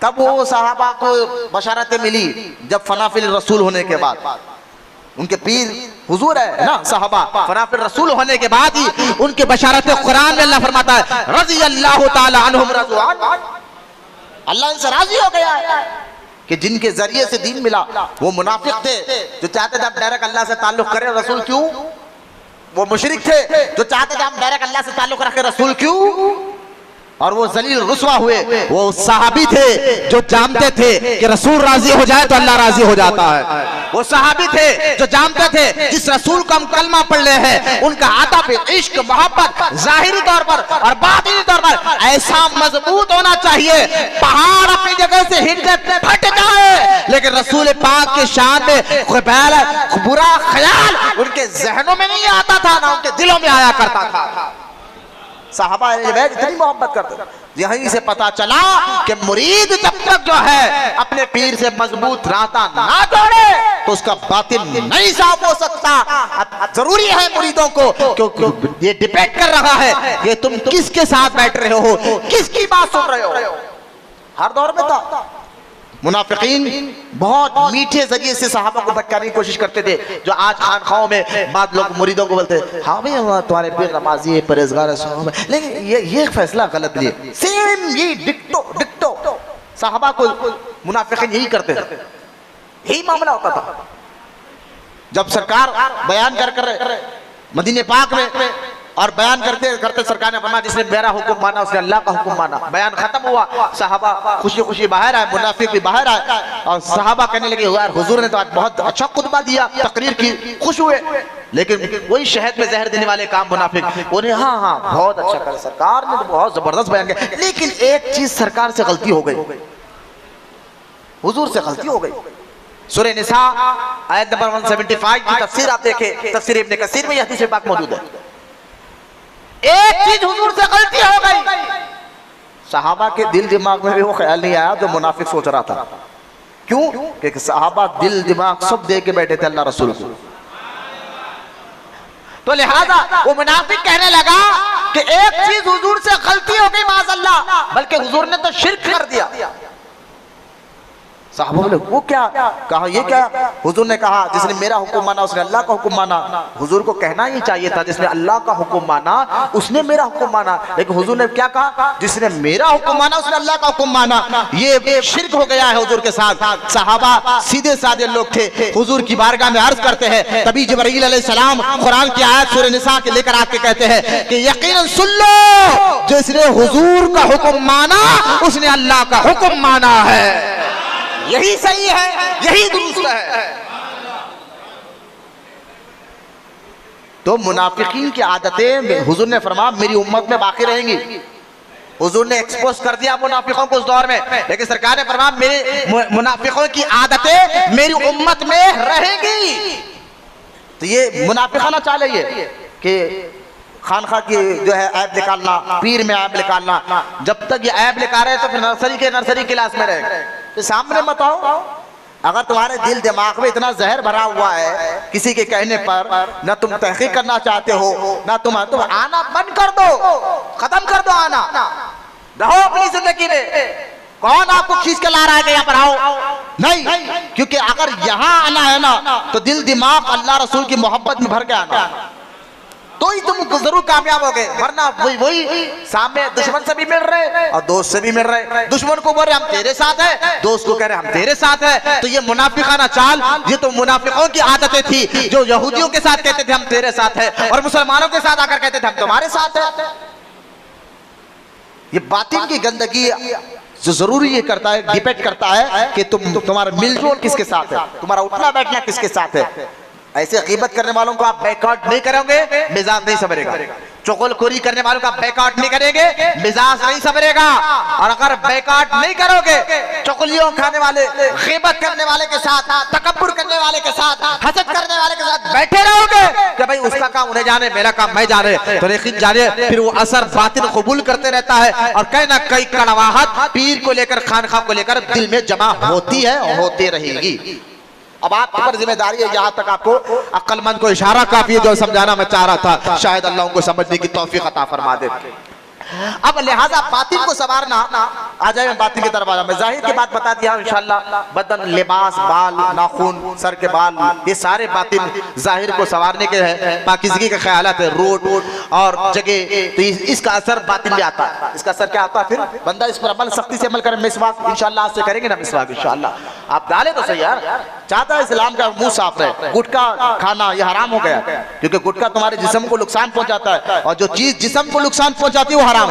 S1: तब वो सहाबा को बशारतें मिली जब फनाफिल रसूल होने के बाद, उनके पीर हुजूर है ना सहाबा, फनाफिल रसूल होने के बाद ही उनके बशारतें कुरान में अल्लाह फरमाता है रज़ी अल्लाहु ताला अन्हुम रज़वान, अल्लाह इनसे राजी हो गया है कि जिनके जरिए से दीन मिला। वो मुनाफिक थे जो चाहते थे आप डायरेक्ट अल्लाह से ताल्लुक करें, रसूल क्यों? वो मुशरिक थे जो चाहते थे हम डायरेक्ट अल्लाह से ताल्लुक रखें, रसूल क्यों? और वो जलील रुस्वा हुए वो सहाबी थे जो जानते थे कि रसूल राजी हो जाए तो अल्लाह राजी हो जाता है। वो सहाबी थे जो जानते थे जिस रसूल को हम कलमा पढ़ ले हैं उनका आता पे इश्क मोहब्बत जाहिरी तौर पर और बातिनी तौर पर ऐसा मजबूत होना चाहिए, पहाड़ अपनी जगह से हिल के फट जाए, लेकिन रसूल पाक के शान में बुरा ख्याल उनके जहनों में नहीं आता था, ना उनके दिलों में आया करता था। साहबा इतनी मोहब्बत करते, यहीं से पता चला कि मुरीद जब तक जो है अपने पीर से मजबूत राता ना जोड़े तो उसका बातिन नहीं साफ हो सकता। जरूरी है मुरीदों को, क्योंकि ये डिपेंड कर रहा है कि तुम किसके साथ बैठ रहे हो, किसकी बात सुन रहे हो। हर दौर में था मुनाफिकीन बहुत मीठे जरिए से सहाबा को भटकाने की कोशिश करते थे, जो आज खानखाओं में बाद लोग मुरीदों को बोलते हाँ भाई तुम्हारे पीर नमाजी है, परहेजगार है, लेकिन ये फैसला गलत नहीं है। सेम ये डिक्टो सहाबा को मुनाफिकीन यही करते थे, यही मामला होता था। जब सरकार बयान कर मदीने पाक में और बयान करते करते सरकार ने फरमाया जिसने मेरा हुक्म माना उसने अल्लाह का हुक्म माना। बयान खत्म हुआ, सहाबा खुशी खुशी बाहर आए, मुनाफिक भी बाहर आए और सहाबा कहने लगे यार हुजूर ने तो आज बहुत अच्छा खुतबा दिया, तकरीर की, खुश हुए। लेकिन वही शहद में जहर देने वाले काम मुनाफिक उन्हें हाँ बहुत अच्छा करे, सरकार ने तो बहुत जबरदस्त बयान किया, लेकिन एक चीज सरकार से गलती हो गई, हुजूर से गलती हो गई। सूरह निसा आयत नंबर 175 की तफसीर आप देखें, तफसीर इब्न कसीर में यह हदीस पाक मौजूद है। एक चीज हुजूर से गलती हो गई, सहाबा के दिल दिमाग में भी वो ख्याल नहीं आया जो मुनाफिक सोच रहा था। क्यों? क्योंकि सहाबा दिल दिमाग सब दे के बैठे थे अल्लाह रसूल को, तो लिहाजा वो मुनाफिक कहने लगा कि एक चीज हुजूर से गलती हो गई माज़अल्लाह, बल्कि हुजूर ने तो शिर्क कर दिया। साहबा बोले वो क्या? कहा ये क्या? हुजूर ने कहा जिसने मेरा हुक्म माना उसने अल्लाह का हुक्म माना। हुजूर को कहना ही चाहिए था जिसने अल्लाह का हुक्म माना उसने मेरा हुक्म माना, लेकिन हुजूर ने क्या कहा? जिसने मेरा हुक्म माना उसने अल्लाह का हुक्म माना। ये शिर्क हो गया है हुजूर के साथ। सहाबा सीधे साधे लोग थे, हुजूर की बारगाह में अर्ज करते हैं, तभी जिब्रील अलैहिस्सलाम कुरान की आयत सूरह निसा के लेकर आके कहते हैं कि यकीनन सुन लो जिसने हुजूर का हुक्म माना उसने अल्लाह का हुक्म माना है। यही सही है, यही दुरुस्त है। तो मुनाफिकीन की आदतें हुजूर ने फरमाया मेरी उम्मत में बाकी रहेंगी। हुजूर ने एक्सपोज कर दिया मुनाफिकों को उस दौर में, लेकिन सरकार ने फरमाया मेरे मुनाफिकों की आदतें मेरी उम्मत में रहेंगी। तो ये मुनाफिकाना चाल है ये कि खानखा की जो है ऐब निकालना, पीर में ऐब निकालना। जब तक ये ऐब निकाल रहे तो फिर नर्सरी क्लास में रहेंगे, तो सामने मत आओ। अगर तुम्हारे दिल दिमाग में इतना जहर भरा हुआ है किसी के कहने पर, ना तुम तहकीक करना चाहते हो, ना तुम आना बंद कर दो, खत्म कर दो आना, रहो अपनी जिंदगी में। कौन आपको खींच के ला रहा है कि यहाँ पर आओ? नहीं, क्योंकि अगर यहाँ आना है ना तो दिल दिमाग अल्लाह रसूल की मोहब्बत में भर के आना, तो ही तुम जरूर कामयाब हो गए। वरना वही सामने दुश्मन से भी मिल रहे और दोस्त से भी मिल रहे। दुश्मन को बोल रहे हम तेरे साथ है, दोस्त को कह रहे हम तेरे साथ है। तो ये मुनाफिकाना चाल, ये तो मुनाफिकों की आदतें थी जो यहूदियों के साथ कहते थे हम तेरे साथ है, और मुसलमानों के साथ आकर कहते थे हम तुम्हारे साथ है। ये बातिन की गंदगी जो जरूरी ये करता है, डिपेंड करता है कि तुम्हारा मिलजोल किसके साथ है, तुम्हारा उठना बैठना किसके साथ है। ऐसे गीबत करने वालों को आप बैकआउट नहीं करोगे, मिजाज नहीं संभलेगा। चुगलखोरी करने वालों का बैकआउट नहीं करेंगे, मिजाज नहीं संभलेगा। और अगर बैकआउट नहीं करोगे, चुगलियों खाने वाले, गीबत करने वाले के साथ, तकब्बुर करने वाले के साथ, हसद करने वाले के साथ बैठे रहोगे कि भाई उसका काम उन्हें जाने, मेरा काम मैं जाने, तो लेकिन जाने फिर वो असर बातिन कबूल करते रहता है। और कहीं ना कहीं कड़वाहट पीर को लेकर, खानखा को लेकर दिल में जमा होती है और होती रहेगी। अब आपके ऊपर जिम्मेदारी है, यहाँ तक आपको अक्लमंद को इशारा काफी है जो समझाना मैं चाह रहा था, शायद अल्लाह उनको समझने की तौफीक अता फरमा दे। अब लिहाजा बातिन को संवारना, आ जाए बातिन की तरफ आ जाए। मैं जाहिर की बात बता दिया इंशाल्लाह, बदन, लिबास, बाल, नाखून, सर के बाल, ये सारे बातिन जाहिर को संवारने के हैं। पाकीज़गी का ख्यालात है, रोड और जगह, तो इसका असर बातिन में आता है। इसका असर क्या आता है? फिर बंदा इस पर अमल, सख्ती से अमल करे। मिसवाक इंशाल्लाह आज से करेंगे ना, मिसवाक इंशाल्लाह आप डाले तो सही यार। चाहता है इस्लाम का मुंह साफ रहे। गुटखा खाना ये हराम हो गया, क्योंकि गुटखा तुम्हारे जिस्म को नुकसान पहुंचाता है, और जो चीज जिस्म को नुकसान पहुंचाती है वो हराम है।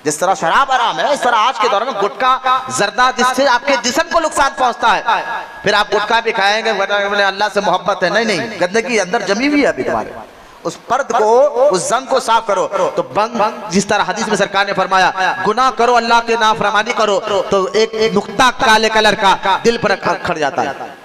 S1: जिस तरह शराब हराम है, इस तरह आज के दौर में गुटखा, जर्दा, जिससे आपके जिस्म को नुकसान पहुंचता है। फिर आप गुटखा भी खाएंगे, अल्लाह से मोहब्बत है, नहीं, गंदगी अंदर जमी हुई है अभी तुम्हारे। उस पर्द को, उस जंग को साफ करो। तो बंग, जिस तरह हदीस में सरकार ने फरमाया, गुनाह करो, अल्लाह के नाफरमानी करो, तो एक नुक्ता काले कलर का दिल पर खड़ जाता है।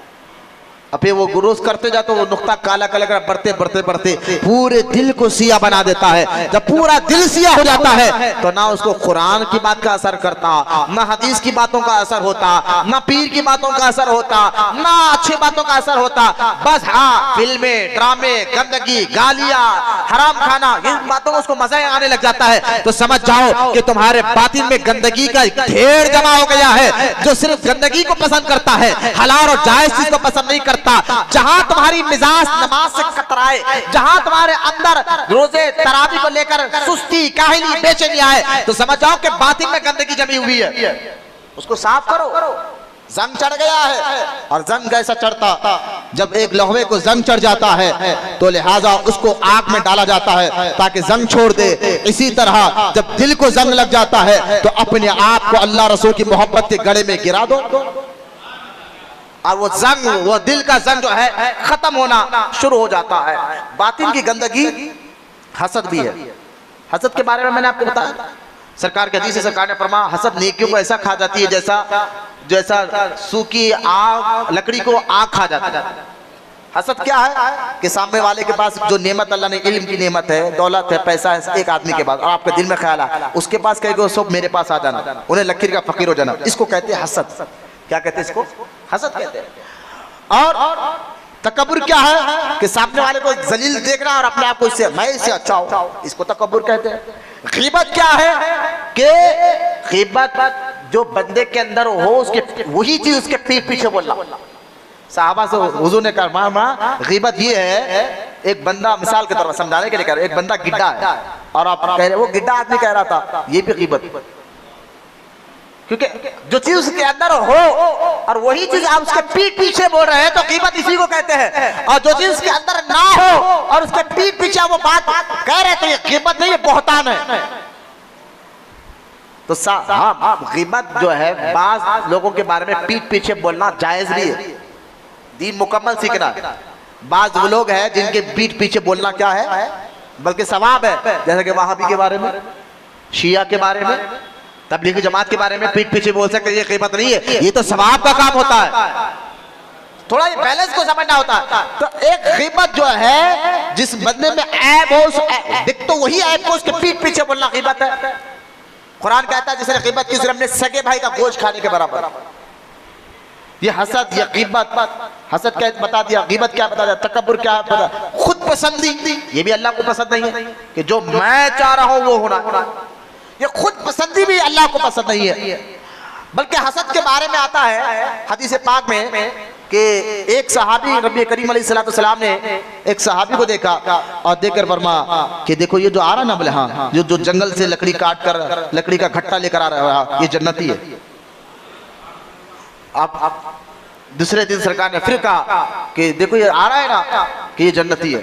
S1: अब वो गुरूस करते जाते, वो नुक्ता काला कलर का बढ़ते बढ़ते बढ़ते पूरे दिल को सिया बना देता है। जब पूरा दिल सिया हो जाता है तो ना उसको कुरान की बात का असर करता, ना हदीस की बातों का असर होता, ना पीर की बातों का असर होता, ना अच्छी बातों का असर होता। बस हाँ, फिल्में, ड्रामे, गंदगी, गालियां, हराम खाना, इन बातों में उसको मजा आने लग जाता है। तो समझ जाओ कि तुम्हारे बातिन में गंदगी का ढेर जमा हो गया है, जो सिर्फ गंदगी को पसंद करता है, हलाल और जायज चीज को पसंद नहीं करता। जहां तुम्हारी मिजाज नमाज से कतराए, जहां तुम्हारे अंदर रोजे तरावी को लेकर सुस्ती, काहिली, बेचैनी आए, तो समझ जाओ कि बातिन में गंदगी जमी हुई है। उसको साफ करो। जंग चढ़ गया है, और जंग ऐसा चढ़ता, जब एक लोहे को जंग चढ़ जाता है तो लिहाजा उसको आग में डाला जाता है ताकि जंग छोड़ दे। इसी तरह जब दिल को जंग लग जाता है तो अपने आप को अल्लाह रसूल की मोहब्बत के गड़े में गिरा दो, और वो जंग, वो दिल का जंग जो है खत्म होना शुरू हो जाता है। बातिन की गंदगी हसद भी है। हसद के बारे में मैंने आपको बताया, सरकार के हदीस से सरकार ने फरमाया, हसद नेकियों को ऐसा खा जाती है जैसा सूखी आग लकड़ी को आग खा जाती है। हसद क्या है कि सामने वाले के पास जो नेमत अल्लाह ने, इल्म की नेमत है, दौलत है, पैसा है एक आदमी के पास, और आपके दिल में ख्याल है उसके पास कहेगा सब मेरे पास आ जाना, उन्हें लकीर का फकीर हो जाना। इसको कहते हैं हसद। क्या कहते हैं इसको? हसद कहते हैं। और तकब्बुर क्या है कि सामने वाले को जलील देखना और अपने आप को इससे, मैं इससे अच्छा हूं, इसको तकब्बुर कहते हैं। गीबत क्या है कि गीबत जो बंदे के अंदर हो, उसके वही चीज उसके पीठ पीछे बोलना। साहबा से हुजूर ने कहा, मामा गीबत ये है, एक बंदा, मिसाल के तौर पर समझाने के लिए कह रहे, एक बंदा गिड्डा है और आप कह रहे वो गिड्डा आदमी कह रहा था, ये भी गीबत, क्योंकि जो चीज उसके अंदर हो और वही चीज आप उसके पीठ पीछे बोल रहे हैं तो गीबत इसी को कहते हैं। और जो चीज उसके अंदर ना हो और उसके पीठ पीछे वो बात कह रहे थे, ये गीबत नहीं, ये बहतान है। तो हाँ, गीबत जो है बाज लोगों के बारे में पीठ पीछे बोलना जायज भी है, दीन मुकम्मल सीखना। बाज वो लोग हैं जिनके पीठ पीछे बोलना क्या है, बल्कि सवाब है, जैसे कि वहाबी के बारे में, शिया के बारे में, तबलीगी जमात के बारे में पीठ पीछे बोल सकते, ये गीबत नहीं है, ये तो सवाब का काम होता है। थोड़ा ये बैलेंस को समझना होता है। तो एक गीबत जो है जिस बंदे में ऐब हो, दिख तो वही ऐब को उसके पीठ पीछे बोलना गीबत है। कुरान कहता है जिसने गीबत की, हमने सगे भाई का गोश्त खाने के बराबर। ये हसद, ये गीबत। हसद क्या बता दिया, गीबत क्या बता दिया, तकब्बुर क्या बता, खुद पसंदी, ये भी अल्लाह को पसंद नहीं है कि जो मैं चाह रहा हूं वो होना। ये खुद पसंदी भी अल्लाह को पसंद नहीं है। बल्कि हसद के बारे में आता है हदीस पाक में कि एक सहाबी नबी करीम अलैहिस्सलाम ने एक सहाबी को देखा और देखकर फरमा कि देखो ये जो आ रहा ना, बोले हाँ, जो जंगल से लकड़ी काट कर लकड़ी का घट्टा लेकर आ रहा है, ये जन्नती है। आप दूसरे दिन सरकार ने फिर कहा कि देखो ये आ रहा है ना कि ये जन्नती है।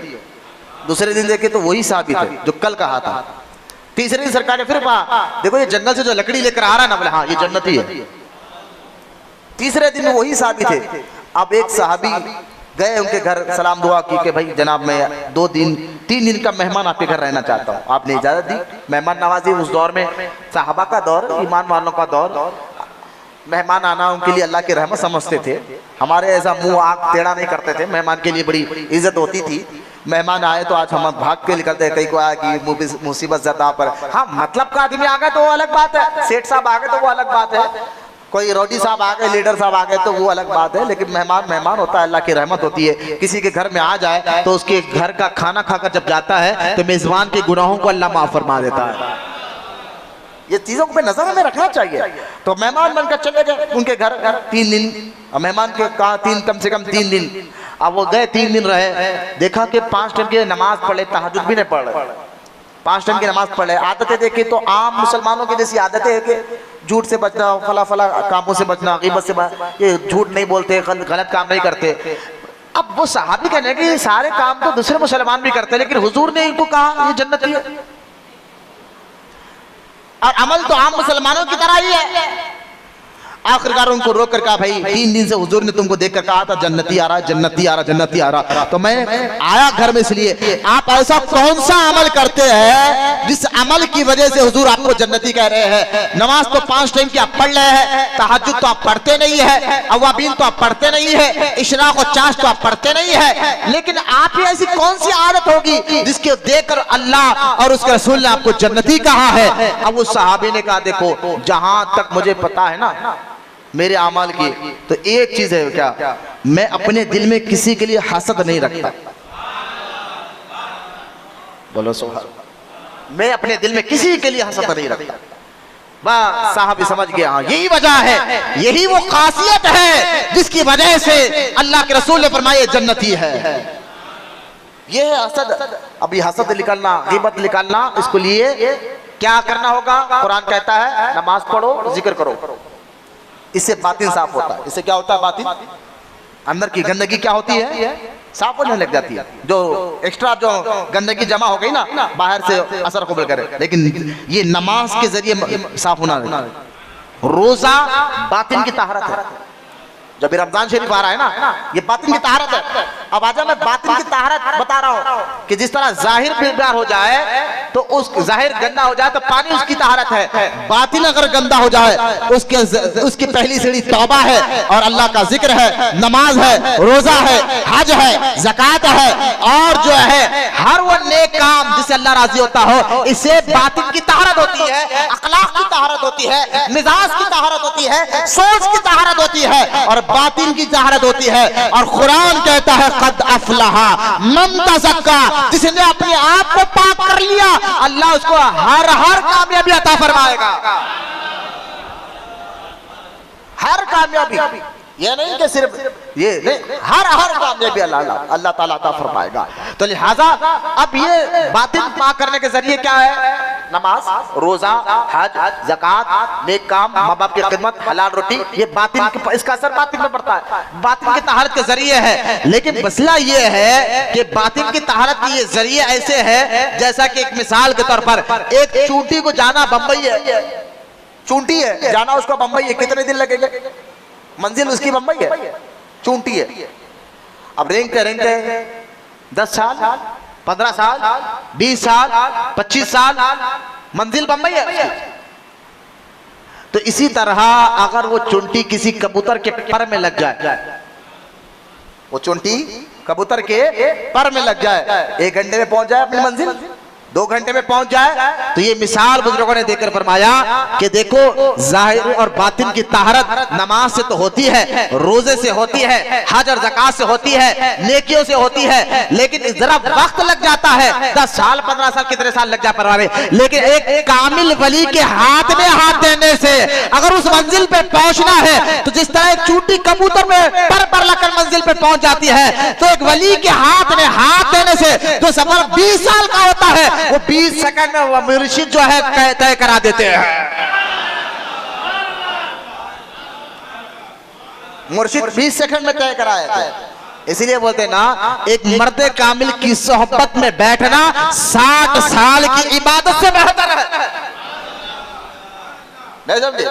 S1: दूसरे दिन देखे तो वही सहाबी थे जो कल कहा था। तीसरे दिन सरकार ने फिर कहा देखो ये जंगल से जो लकड़ी लेकर आ रहा है ना, बोले हाँ, ये जन्नती है। तीसरे दिन वही सहाबी थे। अब एक सहाबी गए उनके घर, सलाम दुआ की कि भाई जनाब मैं 3 दिन का मेहमान आपके घर रहना चाहता हूँ, आपने इजाजत दी। मेहमान नवाजी उस दौर में, सहाबा का दौर, ईमान वालों का दौर, मेहमान आना उनके लिए अल्लाह की रहमत समझते थे। हमारे ऐसा मुंह आँख टेढ़ा नहीं करते थे, मेहमान के लिए बड़ी इज्जत होती थी। मेहमान आए तो आज हम भाग के निकलते, कहीं को आया कि मुसीबत ज़्यादा पर, हाँ मतलब का आदमी आ गए तो वो अलग बात है, सेठ साहब आ गए तो वो अलग बात है, कोई रोडी साहब आ गए, लीडर साहब आ गए तो वो अलग बात है। लेकिन मेहमान होता है, अल्लाह की रहमत होती है। किसी के घर में आ जाए तो उसके घर का खाना खाकर जब जाता है तो मेजबान के गुनाहों को अल्लाह माफ फरमा देता है। ये चीजों पे नजर हमें रखना चाहिए। तो मेहमान बनकर चले गए उनके घर 3 दिन। मेहमान के कहा कम से कम 3 दिन। अब वो गए, 3 दिन रहे, देखा कि 5 टाइम की नमाज पढ़े, तहज्जुद भी नहीं पढ़ रहे, 5 टाइम की नमाज पढ़े। आदतें देखी तो आम मुसलमानों की जैसी आदतें है कि झूठ से बचना, फला कामों से बचना, गीबत से ये झूठ नहीं बोलते, गलत काम नहीं करते। अब वो सहाबी कहने कि ये सारे काम तो दूसरे मुसलमान भी करते, लेकिन हुजूर ने इनको कहा ये जन्नती है, और अमल तो आम मुसलमानों की तरह ही है। आखिरकार उनको रोक कर कहा भाई 3 दिन से हुजूर ने तुमको देखकर कहा था जन्नती आ रहा, जन्नती आ रहा, जन्नती आ रहा, तो मैं आया घर में इसलिए। आप ऐसा कौन सा अमल करते हैं जिस अमल की वजह से हुजूर आपको जन्नती कह रहे हैं? नमाज तो 5 टाइम की आप पढ़ रहे हैं, तहज्जुद तो आप पढ़ते नहीं है, अवाबीन तो आप पढ़ते नहीं है, इशराक और चाश तो आप पढ़ते नहीं है, लेकिन आप ही ऐसी कौन सी आदत होगी जिसके देखकर अल्लाह और उसके रसूल ने आपको जन्नती कहा है? अब उस सहाबी ने कहा देखो जहां तक मुझे पता है ना मेरे अमाल की, तो एक चीज है क्या, मैं अपने दिल में किसी के लिए हसद नहीं रखता। बोलो सुभान। मैं अपने दिल में किसी के लिए हसद नहीं रखता। बस साहब समझ गया, हाँ यही वजह है, यही वो खासियत है जिसकी वजह से अल्लाह के रसूल ने फरमाया जन्नती है। ये है हसद। अभी हसद निकालना, गीबत निकालना, इसको लिए क्या करना होगा? कुरान कहता है नमाज पढ़ो, जिक्र करो, इससे बातिन साफ होता है। इससे क्या होता है? बातिन, अंदर की गंदगी क्या होती है? साफ होने लग जाती है। जो एक्स्ट्रा जो गंदगी जमा हो गई ना, बाहर से असर कबूल करे, लेकिन ये नमाज के जरिए साफ होना है। रोजा बातिन की तहरत है। जब रमजान शरीफ आ रहा है ना, ये बातिन की तहरत है। अब आजा मैं बातिन की तहरत बता रहा हूँ कि जिस तरह जाहिर बेकार हो जाए तो उस जाहिर गंदा हो जाए तो पानी उसकी तहरत है, बातिन अगर गंदा हो जाए उसकी पहली सीढ़ी तौबा है और अल्लाह का जिक्र है, नमाज है, रोजा है, हज है, ज़कात है, और जो है हर वो नेक काम जिससे अल्लाह राजी होता हो, इससे बातिन की तहरत होती है, अखलाक की तहरत होती है, मिजाज की तहरत होती है, सोच की तहरत होती है और बातिन की तहरत होती है। और कुरान कहता है कद अफलहा मन तज़क्का, जिसने अपने आप को पाक कर लिया अल्लाह उसको हर कामयाबी अता फरमाएगा। हर कामयाबी, ये नहीं कि सिर्फ ये नहीं, हर कामयाबी अल्लाह ताला अता फरमाएगा। तो लिहाजा अब ये बातिन पाक करने के जरिए क्या है? नमाज, रोजा, हज, ज़कात, नेक काम, माँ बाप की खिदमत, हलाल रोटी, ये बातिन, इसका असर बातिन में पड़ता है, बातिन की तहरत के जरिए है। लेकिन मसला ये है कि बातिन की तहरत के ये जरिए ऐसे है, जैसा कि एक मिसाल के तौर पर एक चूंटी को जाना बंबई है, चूंटी है जाना उसको बंबई है, कितने दिन लगेंगे? मंजिल उसकी बंबई है, चूंटी है। अब रेंगते 10 साल, 15 साल, 20 साल, 25 साल, मंजिल बंबई है। तो इसी तरह अगर वो चुंटी किसी कबूतर के पर में लग जाए, वो चुंटी कबूतर के पर में लग जाए, 1 घंटे में पहुंच जाए अपनी मंजिल, 2 घंटे में पहुंच जाए। तो ये मिसाल बुजुर्गों ने देकर फरमाया कि देखो जाहिर और बातिन की ताहरत नमाज से तो होती है, रोजे से होती है, हज और ज़कात से होती है, नेकियों से होती है, लेकिन जरा वक्त लग जाता है। 10 साल 15 साल कितने साल लग जाए परवाह नहीं, लेकिन एक कामिल वली के हाथ में हाथ देने से अगर उस मंजिल पे पहुंचना है तो जिस तरह एक चूटी कबूतर में पर लगकर मंजिल पे पहुंच जाती है, तो एक वली के हाथ में हाथ देने से जो सफर 20 साल का होता है वो 20 सेकंड में वो मुर्शिद जो है तय करा देते हैं। मुर्शिद 20 सेकंड में तय कराया है। इसीलिए बोलते ना, एक मर्दे कामिल की सोहबत में बैठना 60 साल की इबादत से बेहतर है। नहीं समझे?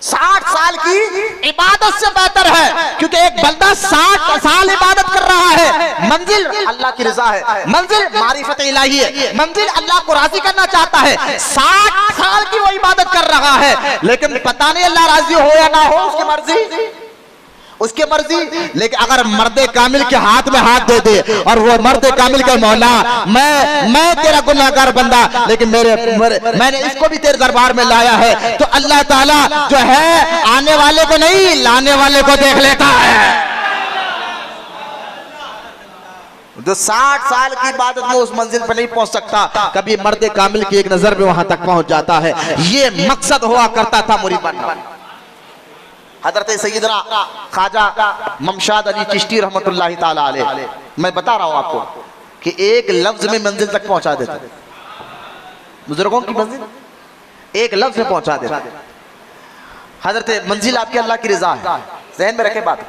S1: 60 साल की इबादत से बेहतर है, क्योंकि एक बंदा 60 साल इबादत कर रहा है। मंजिल अल्लाह की रजा है, मंजिल मारिफत इलाही है, मंजिल अल्लाह को राजी करना चाहता है। 60 साल की वो इबादत कर रहा है, लेकिन पता नहीं अल्लाह राजी हो या ना हो, उसकी मर्जी, उसकी मर्जी। लेकिन अगर मर्दे कामिल के हाथ में हाथ दे दे और वो मर्दे कामिल के मौला मैं तेरा गुनाहगार बंदा, लेकिन मैंने इसको भी तेरे दरबार में लाया है, तो अल्लाह ताला जो है आने वाले को नहीं लाने वाले को देख लेता है। जो 60 साल की इबादत में उस मंजिल पर नहीं पहुंच सकता, कभी मर्दे कामिल की एक नजर में वहां तक पहुंच जाता है। ये मकसद हुआ करता था मुरीद बनना। हजरत सैयदना ख्वाजा ममशाद अली चिश्ती रहमतुल्लाहि ताला अलैह, मैं बता रहा हूं आपको कि एक लफ्ज में मंजिल तक पहुंचा देते, बुजुर्गों की मंजिल एक लफ्ज में पहुंचा देते। हजरत मंजिल आपकी अल्लाह की रजा है, ज़हन में रखे बात,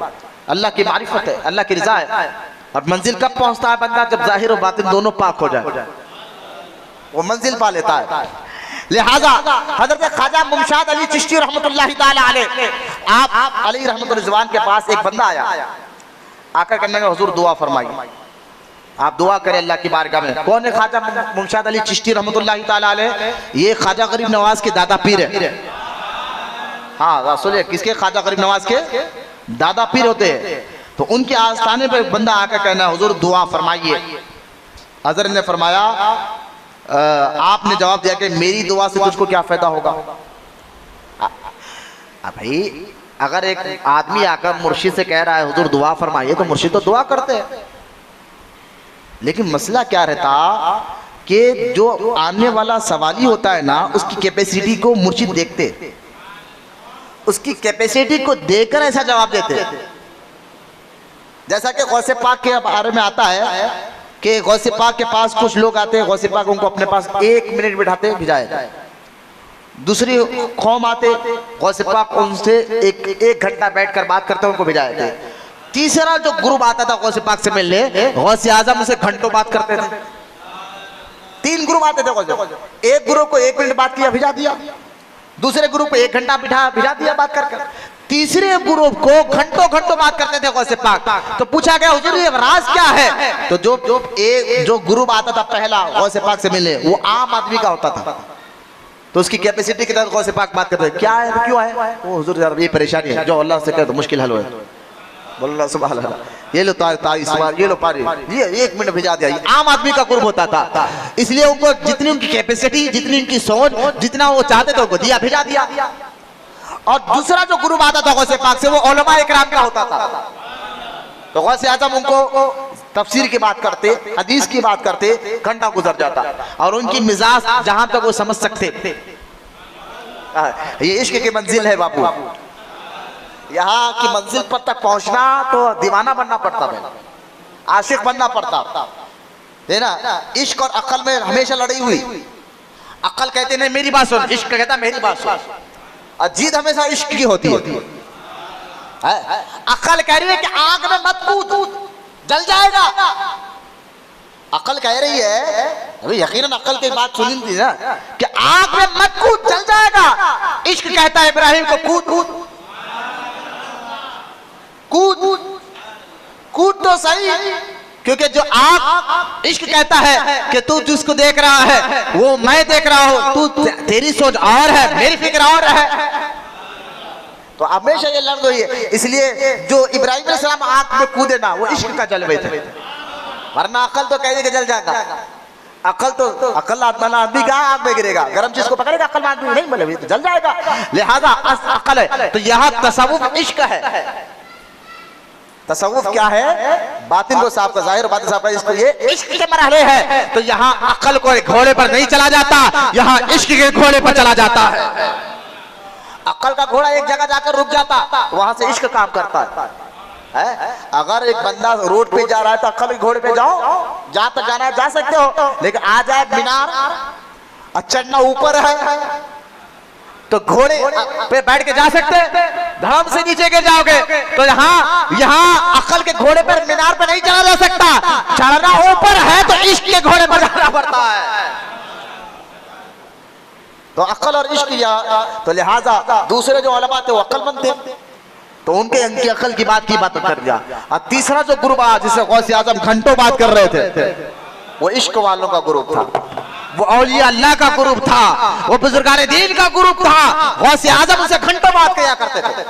S1: अल्लाह की मारिफत है, अल्लाह की रजा है। और मंजिल कब पहुंचता है बंदा? जब जाहिर और बातिन दोनों पाक हो जाए, वो मंजिल पा लेता है। लिहाजा हजरत ख्वाजा मुमशाद अली चिश्ती रहमतुल्लाहि ताला अलैह, आप अली रहमतुल रिज़वान के पास एक बंदा आया, आकर कहने लगा हुजूर दुआ फरमाइए, आप दुआ करें अल्लाह की बारगाह में। कौन है ख्वाजा मुमशाद अली चिश्ती रहमतुल्लाहि ताला अलैह? ये ख्वाजा गरीब नवाज के दादा पीर है। हाँ सुनिए, किसके? ख्वाजा गरीब नवाज के दादा पीर होते हैं। तो उनके आस्थाने पर बंदा आकर कहना हुजूर दुआ फरमाइए। हजरत ने फरमाया, आपने जवाब दिया कि मेरी दुआ से तुझको क्या फायदा होगा? भाई अगर एक आदमी आकर मुर्शिद से कह रहा है हुजूर दुआ फरमाइए, तो मुर्शिद तो दुआ करते हैं, लेकिन मसला क्या रहता कि जो आने वाला सवाली होता है ना, उसकी कैपेसिटी को मुर्शिद देखते, उसकी कैपेसिटी को देखकर ऐसा जवाब देते। जैसा कि गौसे पाक के बारे में आता है कि गौसे पाक के पास कुछ लोग आते हैं, गौसे पाक उनको अपने पास 1 मिनट बिठाते भिजाए। दूसरी कौम आते, गौसे पाक उनसे एक घंटा बैठकर बात करते उनको भिजाए थे। तीसरा जो ग्रुप आता था गौसे पाक से मिलने, गौसे आजम उनसे घंटों बात करते थे। 3 ग्रुप आते थे गौसे, एक ग्रुप को 1 मिनट बात किया भिजा दिया, दूसरे ग्रुप को 1 घंटा भिजा दिया बात करके, तीसरे ग्रुप को घंटों बात करते थे गौसे पाक। तो पूछा गया हुजूर ये राज क्या है? तो जो ग्रुप आता था पहला गौसे पाक से मिलने, वो आम आदमी का होता था, तो उसकी कैपेसिटी के तहत गौसे पाक बात करते, क्या है क्यों है? वो हुजूर यार ये परेशानी है, जो अल्लाह से कहे तो मुश्किल हल हो। बोलो सुभान अल्लाह, ये लो ये लो पारी, ये 1 मिनट भिजा दिया। आम आदमी का ग्रुप होता था, इसलिए उनको जितनी उनकी कैपेसिटी, जितनी उनकी सोच, जितना वो चाहते थे उनको दिया, भिजा दिया। और दूसरा जो ग्रुप आता था गौसे पाक से, वो उलमा इकराम का होता था। तो गौसे आजम उनको तफसीर की बात करते, हदीस की बात करते, घंटा गुजर जाता, और उनकी मिजाज जहां तक वो समझ सकते। ये इश्क की मंजिल है बापू, यहाँ की मंजिल पर तक पहुंचना तो दीवाना बनना पड़ता है, आशिक बनना पड़ता है ना। इश्क और अक्ल में हमेशा लड़ी हुई। अक्ल कहते नहीं मेरी बात सुन, इश्क कहता मेरी बात सुन। जिद हमेशा इश्क की होती है। अक्ल कह रही है कि आग में मत कूद, जल जाएगा। अक्ल कह रही है, अभी यकीनन अक्ल की बात सुनी थी ना, कि आग में मत कूद, जल जाएगा। इश्क कहता है इब्राहिम को कूद तो सही, क्योंकि जो आग इश्क कहता है कि तू जिसको देख रहा है वो मैं देख रहा हूं, तू तेरी सोच और है, मेरी फिक्र और है। तो हमेशा ये लड़ गई है। इसलिए जो इब्राहिम अलैहिस्सलाम आग में कूदे ना, वो इश्क का जलवे थे, वरना अकल तो कह दे कि जल जाएगा। अकल तो अकल आदमी का आग में गिरेगा, गर्म चीज को पकड़ेगा, अकल आदमी नहीं मतलब ये तो जल जाएगा। लिहाजा अकल है। तो यहाँ तसव्वुफ इश्क है। तसव्वुफ क्या है? बातिन को साफ का, जाहिर बातिन साफ का, इसको ये इश्क के मरहले है। तो यहाँ अकल को घोड़े पर नहीं चला जाता, यहाँ इश्क के घोड़े पर चला जाता है। अकल का घोड़ा एक जगह जाकर रुक जाता, वहां से इश्क काम करता है। अगर एक बंदा रोड पे जा रहा है तो अकल के घोड़े पे जाओ, जहां तक जाना है जा सकते हो, लेकिन आ जाए मीनार और चढ़ना ऊपर है तो घोड़े पे बैठ के जा सकते, धड़म से नीचे गिर जाओगे। तो यहाँ अकल के घोड़े पर मीनार पे नहीं चढ़ा जा सकता, चढ़ना ऊपर है तो इश्क के घोड़े पर जाना पड़ता है। तो अकल और इश्क या तो लिहाजा दूसरे जो उलमा थे वो अक्लमंद थे, तो उनकी अकल की बात कर दिया। और तीसरा जो ग्रुप जिससे गौसे आजम घंटों बात कर रहे थे, वो इश्क वालों का ग्रुप था, वो औलिया अल्लाह का ग्रुप था, वो बुजुर्गाने दीन का ग्रुप था। गौसे आजम उनसे घंटों बात किया करते थे।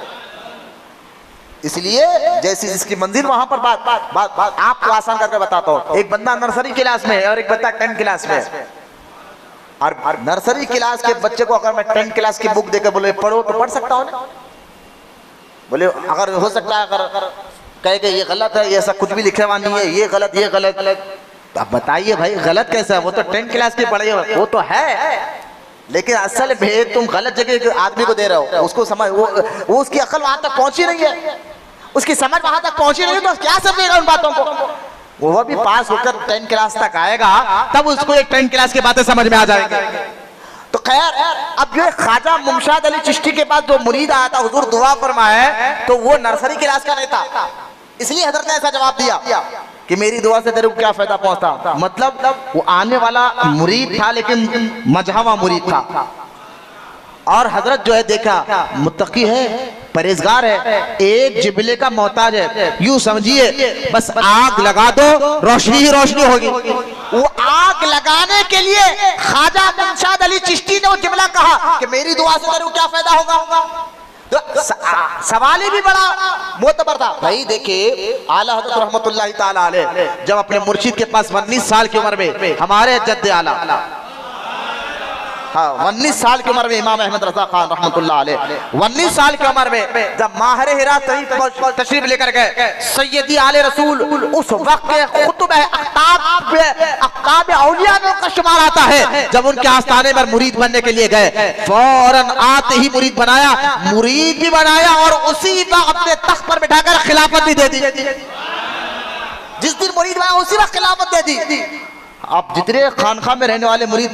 S1: इसलिए जैसी जिसकी मंजिल वहां पर बात आपको आसान करके बताता हूँ। एक बंदा नर्सरी क्लास में है और एक बंदा 10th क्लास में है। और नर्सरी क्लास के बच्चे को अगर मैं 10th क्लास की बुक देकर बोले पढ़ो तो पढ़ सकता हूँ ना? बोले अगर हो सकता है अगर कहे कि ये गलत है, ये ऐसा कुछ भी लिखे हुआ नहीं है, ये गलत। तो अब बताइए भाई गलत कैसा है? वो तो 10th क्लास की पढ़ाई है, वो तो है, लेकिन असल में तुम गलत जगह आदमी को दे रहे हो। उसको समझ वो उसकी अकल वहां तक पहुंची नहीं है, उसकी समझ वहां तक पहुंची नहीं है, तो क्या समझेगा उन बातों को? वो भी पास होकर 10th क्लास तक आएगा तब उसको एक 10th क्लास की बातें समझ में आ जाएंगी। तो खैर अब जो ख्वाजा मुमशाद अली चिश्ती के पास जो मुरीद आया था, हुजूर दुआ फरमाए, तो वो नर्सरी क्लास का नहीं था। इसलिए हजरत ने ऐसा जवाब दिया कि मेरी दुआ से तेरे को क्या फायदा पहुंचता। मतलब वो आने वाला मुरीद था लेकिन मजहवा मुरीद था। और हजरत जो है देखा मुत्तकी है, परहेजगार है, एक जिबले का मोहताज है। यूं समझिए बस आग लगा दो रोशनी ही रोशनी होगी। वो आग लगाने के लिए ख्वाजा मुमशाद अली चिश्ती ने वो जिबला कहा कि मेरी दुआ से तेरे को क्या फायदा होगा। तो सवाल ही भी बड़ा मोतबर था भाई। देखिए आला हज़रत रहमतुल्लाह ताला अलैह जब अपने मुर्शिद के पास 19 साल की उम्र में, हमारे जद्दे आला 19 साल की उम्र में इमाम अहमद रजा खान रहमतुल्लाह अलैह 19 साल की उम्र में जब माहर हिरा तशरीफ लेकर गए, सैयदी आले रसूल उस वक्त के खुतब अख्ताब औलिया में उनका शुमार आता है। जब उनके आस्थाने पर मुरीद बनने के लिए गए, फौरन आते ही मुरीद भी बनाया और उसी वक्त अपने तख्त पर बिठाकर खिलाफत भी दे दी। जिस दिन मुरीद बना उसी वक्त खिलाफत दे दी। आप जितने खानखा में रहने वाले मुरीद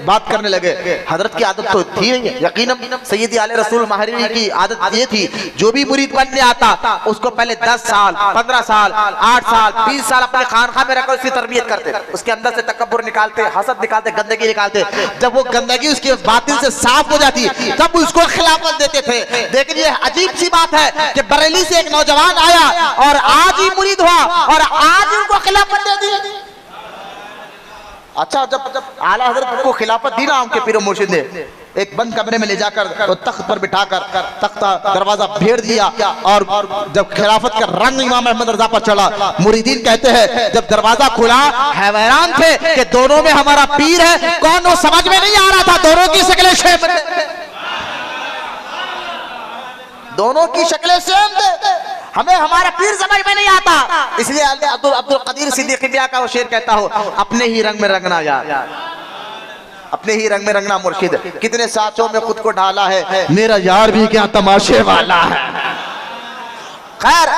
S1: बात करने लगे, हजरत की आदत तो थी ही, यकीनन सैयदी आले रसूल महरी की आदत ये थी, जो भी मुरीद बनने आता उसको पहले 10 साल 15 साल 8 साल 20 साल अपने खानखा में रखकर उसकी तरबियत करते, उसके अंदर से तकब्बुर निकालते, हसद निकालते, गंदगी निकालते। जब वो गंदगी उसकी बातिन से साफ हो जाती तब उसको खिलाफत देते थे। लेकिन ये अजीब सी बात है कि बरेली से एक नौजवान आया और आज ही मुरीद हुआ और आज उनको खिलाफत दे दी। अच्छा जब आला हजरत को खिलाफत दी ना उनके पीर मुर्शिद ने, एक बंद कमरे में ले जाकर तो तख्त पर बिठाकर तख्ता दरवाजा भेड़ दिया और जब खिलाफत का रंग इमाम अहमद रजा पर चढ़ा, मुरीदीन कहते हैं जब दरवाजा खुला हैरान थे कि दोनों में हमारा पीर है, कौन वो समझ में नहीं आ रहा था। दोनों की शक्लें सेम, दोनों की शक्लें सेम थे, हमें हमारा पीर समझ में नहीं आता। इसलिए अब्दुल कदीर सिद्दीकी का वो शेर कहता हो, अपने ही रंग में रंगना यार, अपने ही रंग में रंगना मुर्शिद। कितने साचों में खुद को ढाला है, मेरा यार भी क्या तमाशे वाला है। खैर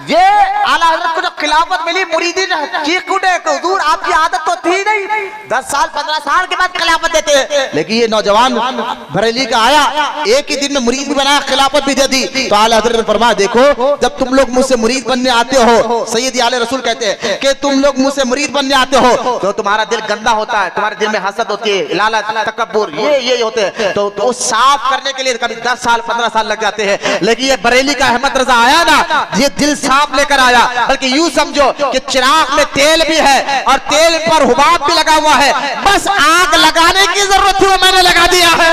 S1: ये आला हज़रत को जो खिलाफत मिली, मुरीदीन चीख उठे कि हुजूर आपकी आदत तो थी नहीं, 10 साल 15 साल के बाद खिलाफत देते। लेकिन ये नौजवान बरेली का आया, एक ही दिन में मुरीद भी बनाया, खिलाफत भी दे दी। तो आला हज़रत ने फरमाया देखो जब तुम लोग मुझसे मुरीद बनने आते हो, सैयदी आले रसूल कहते हैं कि तुम लोग मुझसे मुरीद बनने आते हो तो तुम्हारा दिल गंदा होता है, तुम्हारे दिल में हसद होती है, लालच, तकब्बुर, ये होते हैं। तो साफ करने के लिए कभी 10 साल 15 साल लग जाते हैं। लेकिन ये बरेली का अहमद रजा आया ना, ये दिल साफ लेकर आया। बल्कि यूं समझो कि चिराग में तेल भी है और तेल पर हुबाब भी लगा हुआ है, बस आग लगाने की जरूरत थी, वो मैंने लगा दिया है।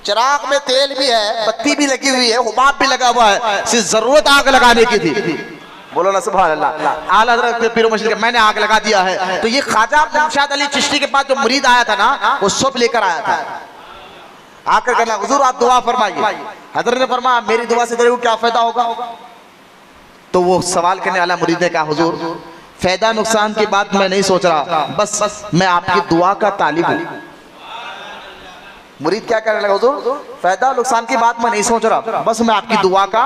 S1: चिराग में तेल भी है, बत्ती भी लगी हुई है, हुबाब भी लगा हुआ है, सिर्फ जरूरत आग लगाने की थी, बोलो ना सुभान अल्लाह। आला हज़रत पीर मुर्शिद का मैंने आग लगा दिया है। तो ये ख्वाजा मुर्शिद अली चिश्ती के पास जो मुरीद आया था ना, वो सब लेकर आया था। आकर कहना हुजूर आप दुआ फरमाइए। हज़रत ने फरमाया मेरी दुआ से तेरे को क्या फायदा होगा? तो वो सवाल करने वाला मुरीद ने कहा हुजूर फायदा नुकसान की बात मैं नहीं सोच रहा, बस मैं आपकी दुआ का तालिब हूँ। मुरीद क्या कहने लगा हुजूर फायदा नुकसान की बात मैं नहीं सोच रहा, बस मैं आपकी दुआ का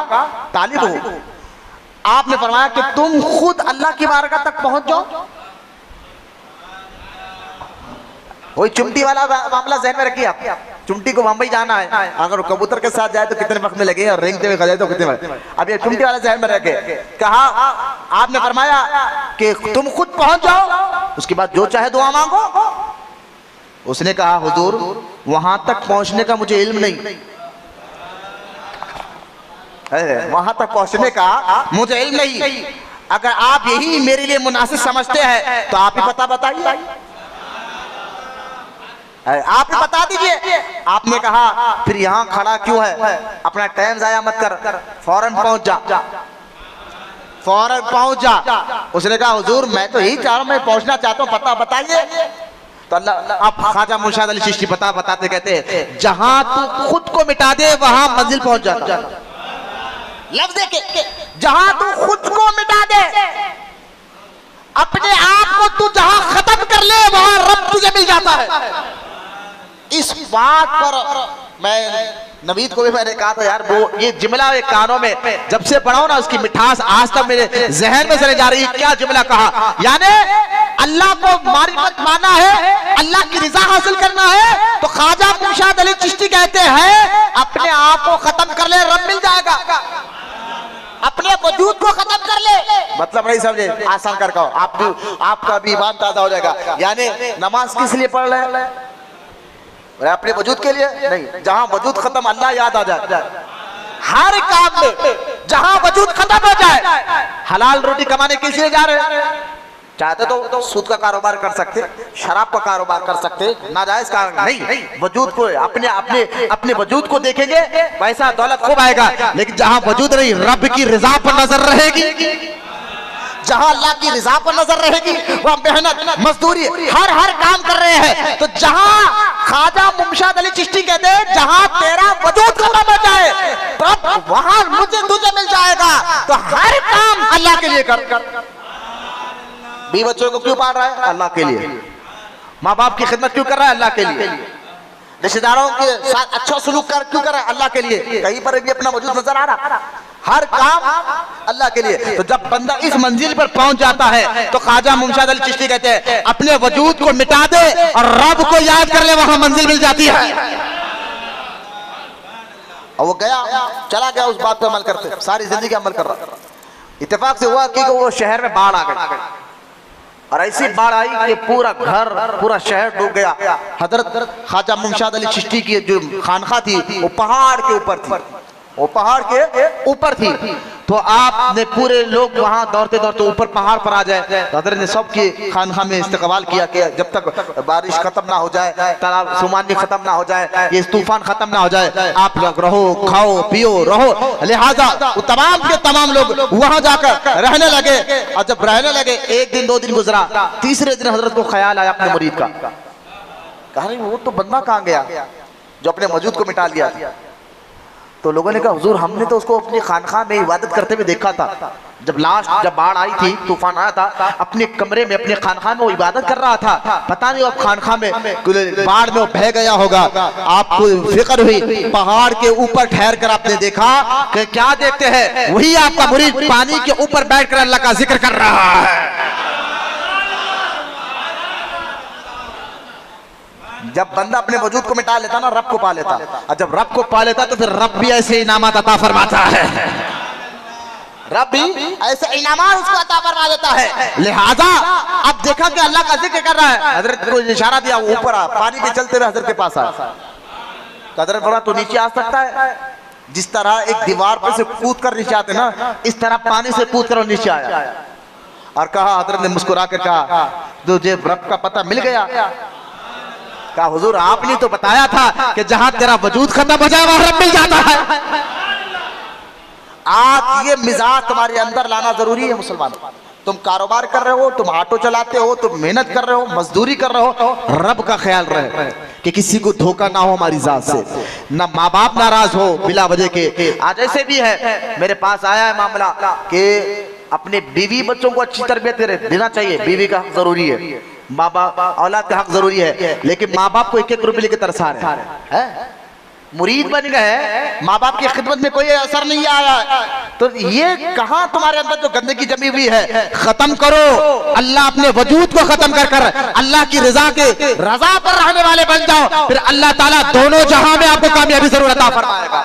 S1: तालिब हूँ। आपने फरमाया कि तुम खुद अल्लाह की बारगाह तक पहुंच जाओ। वही चिमटी वाला मामला जहन में रखिए आप। चिमटी को मुंबई जाना है, अगर कबूतर के साथ जाए तो कितने वक्त में लगे और रेंगते हुए जाए तो कितने वक्त। अब ये चिमटी वाला जहन में रखे। कहा आपने फरमाया कि तुम खुद पहुंच जाओ, उसके बाद जो चाहे दुआ मांगो। उसने कहा हुजूर वहां तक पहुंचने का मुझे इल्म नहीं, वहां तक पहुंचने का मुझे इल्म नहीं। अगर आप यही मेरे लिए मुनासिब समझते हैं तो आप ही बताइए, आप ही बता दीजिए। आपने कहा फिर यहाँ खड़ा क्यों है, अपना टाइम जाया मत कर, फौरन पहुंच जा, फौरन पहुंच जा। उसने कहा हुजूर मैं तो यही चाह रहा हूं, मैं पहुंचना चाहता हूँ, पता बताइए। तो अल्लाह आप ख्वाजा मुर्शिद अली चिश्ती बताते कहते हैं जहां तू खुद को मिटा दे वहां मंजिल पहुंच जा। लफ्ज़ देखे, जहां तू खुद को मिटा दे, अपने आप को तू जहां खत्म कर ले वहां रब तुझे मिल जाता है। इस बात पर मैं नवीद को भी मैंने कहा था यार वो ये जुमला एक कानों में जब से पढ़ा ना उसकी मिठास आज तक मेरे जहन में चले जा रही है। क्या जुमला कहा, यानी अल्लाह को मारिफत माना है, अल्लाह की रिजा हासिल करना है। तो ख्वाजा मुर्शिद अली चिश्ती कहते हैं अपने आप को खत्म कर ले रब मिल जाएगा, अपने वजूद को खत्म कर ले। मतलब नहीं समझे, आसान कर कहो, आपका भी ईमान ताजा हो जाएगा। यानी नमाज किस लिए पढ़ रहे हैं, अपने वजूद के लिए नहीं, जहां वजूद खत्म अल्लाह याद आ जाए। हर काम में जहां वजूद खत्म हो जाए, हलाल रोटी कमाने किस लिए जा रहे हैं? चाहते तो सूद का कारोबार कर सकते, शराब का कारोबार कर सकते, नाजायज का नहीं, वजूद को अपने वजूद को देखेंगे, पैसा दौलत खूब आएगा। लेकिन जहां वजूद नहीं, रब की रिजा पर नजर रहेगी, जहां अल्लाह की रिजा पर नजर रहेगी, वह मेहनत मजदूरी हर काम कर रहे हैं। तो जहां ख्वाजा मुर्शिद अली चिश्ती कहते हैं जहां तेरा वजूद खत्म हो जाए तब वहां मुझे तुझे मिल जाएगा। तो हर काम अल्लाह के लिए कर। बीवी बच्चों को क्यों पाल रहा है? अल्लाह के लिए। माँ बाप की खिदमत क्यों कर रहा है? अल्लाह के लिए। रिश्तेदारों के साथ अच्छा सलूक क्यों कर रहा है? अल्लाह के लिए। कहीं पर भी अपना वजूद नजर आ रहा, हर काम अल्लाह के लिए। तो जब बंदा इस मंजिल पर पहुंच जाता है तो ख्वाजा मुर्शिद अली चिश्ती कहते हैं अपने वजूद को मिटा दे और रब को याद कर ले, वहां मंजिल मिल जाती है। और वो गया, चला गया, उस बात पर अमल करते, सारी जिंदगी अमल कर रहा। इत्तेफाक से हुआ कि वो शहर में बाढ़ आ गई, और ऐसी बाढ़ आई कि पूरा घर पूरा शहर डूब गया। हजरत ख्वाजा मुर्शिद अली चिश्ती की जो खानखा थी वो पहाड़ के ऊपर थी, वो पहाड़ के ऊपर थी। तो आपने पूरे लोग वहां दौड़ते दौड़ते ऊपर पहाड़ पर आ जाए। तो हजरत ने सबकी खानखा में इस्तकबाल किया कि जब तक बारिश खत्म ना हो जाए, तालाब सुमानी खत्म ना हो जाए, ये तूफान खत्म ना हो जाए, आप लोग रहो, खाओ पियो रहो। लिहाजा वो तमाम के तमाम लोग वहां जाकर रहने लगे। और जब रहने लगे, एक दिन 2 दिन गुजरा, तीसरे दिन हजरत को ख्याल आया अपने मुरीद का। कहा नहीं वो तो बंदा कहाँ गया जो अपने वजूद को मिटा लिया। तो लोगों ने कहा हुजूर हमने तो उसको अपनी खानखा में इबादत करते हुए देखा था। जब बाढ़ आई थी, तूफान आया था, अपने कमरे में अपने खानखा में वो इबादत कर रहा था। पता नहीं अब खानखा में बाढ़ में वो बह गया होगा। आपको फिक्र हुई, पहाड़ के ऊपर ठहर कर आपने देखा कि क्या देखते हैं, वही आपका मुरीद पानी के ऊपर बैठकर अल्लाह का जिक्र कर रहा है। जब बंदा अपने वजूद को मिटा लेता ना, रब को पा लेता, और जब रब को पा लेता तो फिर रब भी ऐसे इनामात अता फरमाता है, रब भी ऐसे इनामात उसको अता फरमा देता है। लिहाजा अब देखा कि अल्लाह का जिक्र कर रहा है, हजरत को इशारा दिया, वो ऊपर आ, पानी में चलते हुए हजरत के पास आया। हजरत बोला तो नीचे आ सकता है, जिस तरह एक दीवार पर से कूद कर नीचे आते ना, इस तरह पानी से कूद कर नीचे आया। और कहा, हजरत ने मुस्कुरा कर कहा तुझे रब का पता मिल गया? कहा हुजूर आपने तो बताया था कि जहां तेरा वजूद खत्म हो जाए वहां रब मिल जाता है। आज ये मिजाज तुम्हारे अंदर लाना जरूरी है मुसलमानों। तुम कारोबार कर रहे हो, तुम ऑटो चलाते हो, तुम मेहनत कर रहे हो, मजदूरी कर रहे हो, रब का ख्याल रहे कि किसी को धोखा ना हो हमारी जात से, ना माँ बाप नाराज हो बिला वजह के। आज ऐसे भी है, मेरे पास आया है मामला कि अपने बीवी बच्चों को अच्छी तरबियत देना चाहिए, बीवी का हक जरूरी है, माँ बाप औलाद का हक जरूरी है, लेकिन माँ बाप को एक एक रुपये लेके तरसा रहे हैं, मुरीद बन गए, माँ बाप की खिदमत में कोई असर नहीं आया। तो ये कहाँ तुम्हारे अंदर जो गंदगी जमी हुई है, खत्म करो। अल्लाह अपने वजूद को खत्म कर कर अल्लाह की रजा पर रहने वाले बन जाओ, फिर अल्लाह ताला दोनों जहां में आपको कामयाबी जरूर अता फरमाएगा।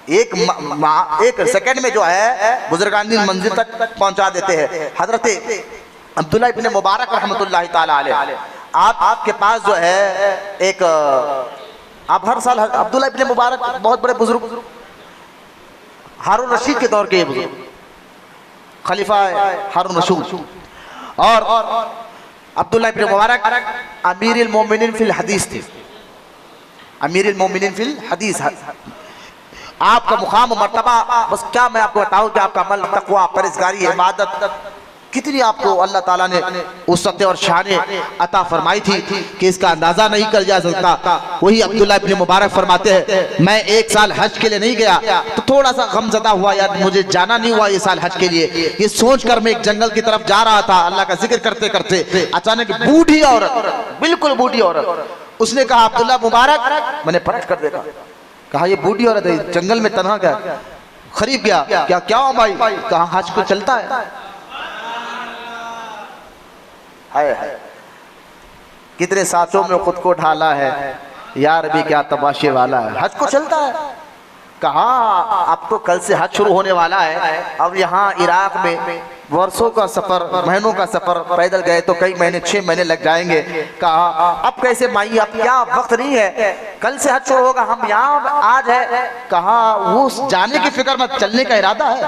S1: एक सेकंड में जो है बुजुर्गानी मंजिल तक पहुंचा देते हैं। हजरत अब्दुल्लाह इब्न मुबारक रहमतुल्लाह ताला अलैह, आपके पास जो है एक, आप हर साल अब्दुल्लाह इब्न मुबारक बहुत बड़े बुजुर्ग, हारून रशीद के दौर के बुजुर्ग, खलीफा हारून रशीद, और अब्दुल्लाह इब्न मुबारक अमीरुल मोमिनीन फिल हदीस थे, अमीरुल मोमिनीन फिल हदीस। आपका मुकाम मर्तबा, बस क्या मैं आपको बताऊं कि आपका अमल, तकवा, परहेज़गारी, इबादत कितनी आपको अल्लाह ताला ने उसत और शान अता फरमाई थी कि इसका अंदाजा नहीं कर जा सकता। वही अब्दुल्लाह इब्न मुबारक फरमाते हैं, मैं एक साल हज के लिए नहीं गया तो थोड़ा सा गमज़दा हुआ, यार मुझे जाना नहीं हुआ ये साल हज के लिए। ये सोचकर मैं एक जंगल की तरफ जा रहा था, अल्लाह का जिक्र करते करते अचानक बूढ़ी औरत, बिल्कुल बूढ़ी औरत, उसने कहा अब्दुल्लाह मुबारक, मैंने पलट कर देखा, कहा ये बूढ़ी औरत है, जंगल में तन्हा गया, खरीब गया, क्या क्या भाई, कहा हज को चलता है। है कितने साँचों में खुद को ढाला है, यार भी क्या तमाशे वाला है, हज को चलता है। कहा अब तो कल से हज शुरू होने वाला है, अब यहाँ इराक में वर्षों का सफर, महीनों का सफर, पैदल गए तो कई महीने, 6 महीने लग जाएंगे। कहा अब कैसे माई, अब क्या वक्त नहीं है, कल से हज शुरू होगा, हम यहाँ आज है। कहा वो जाने की फिक्र मत, चलने का इरादा है,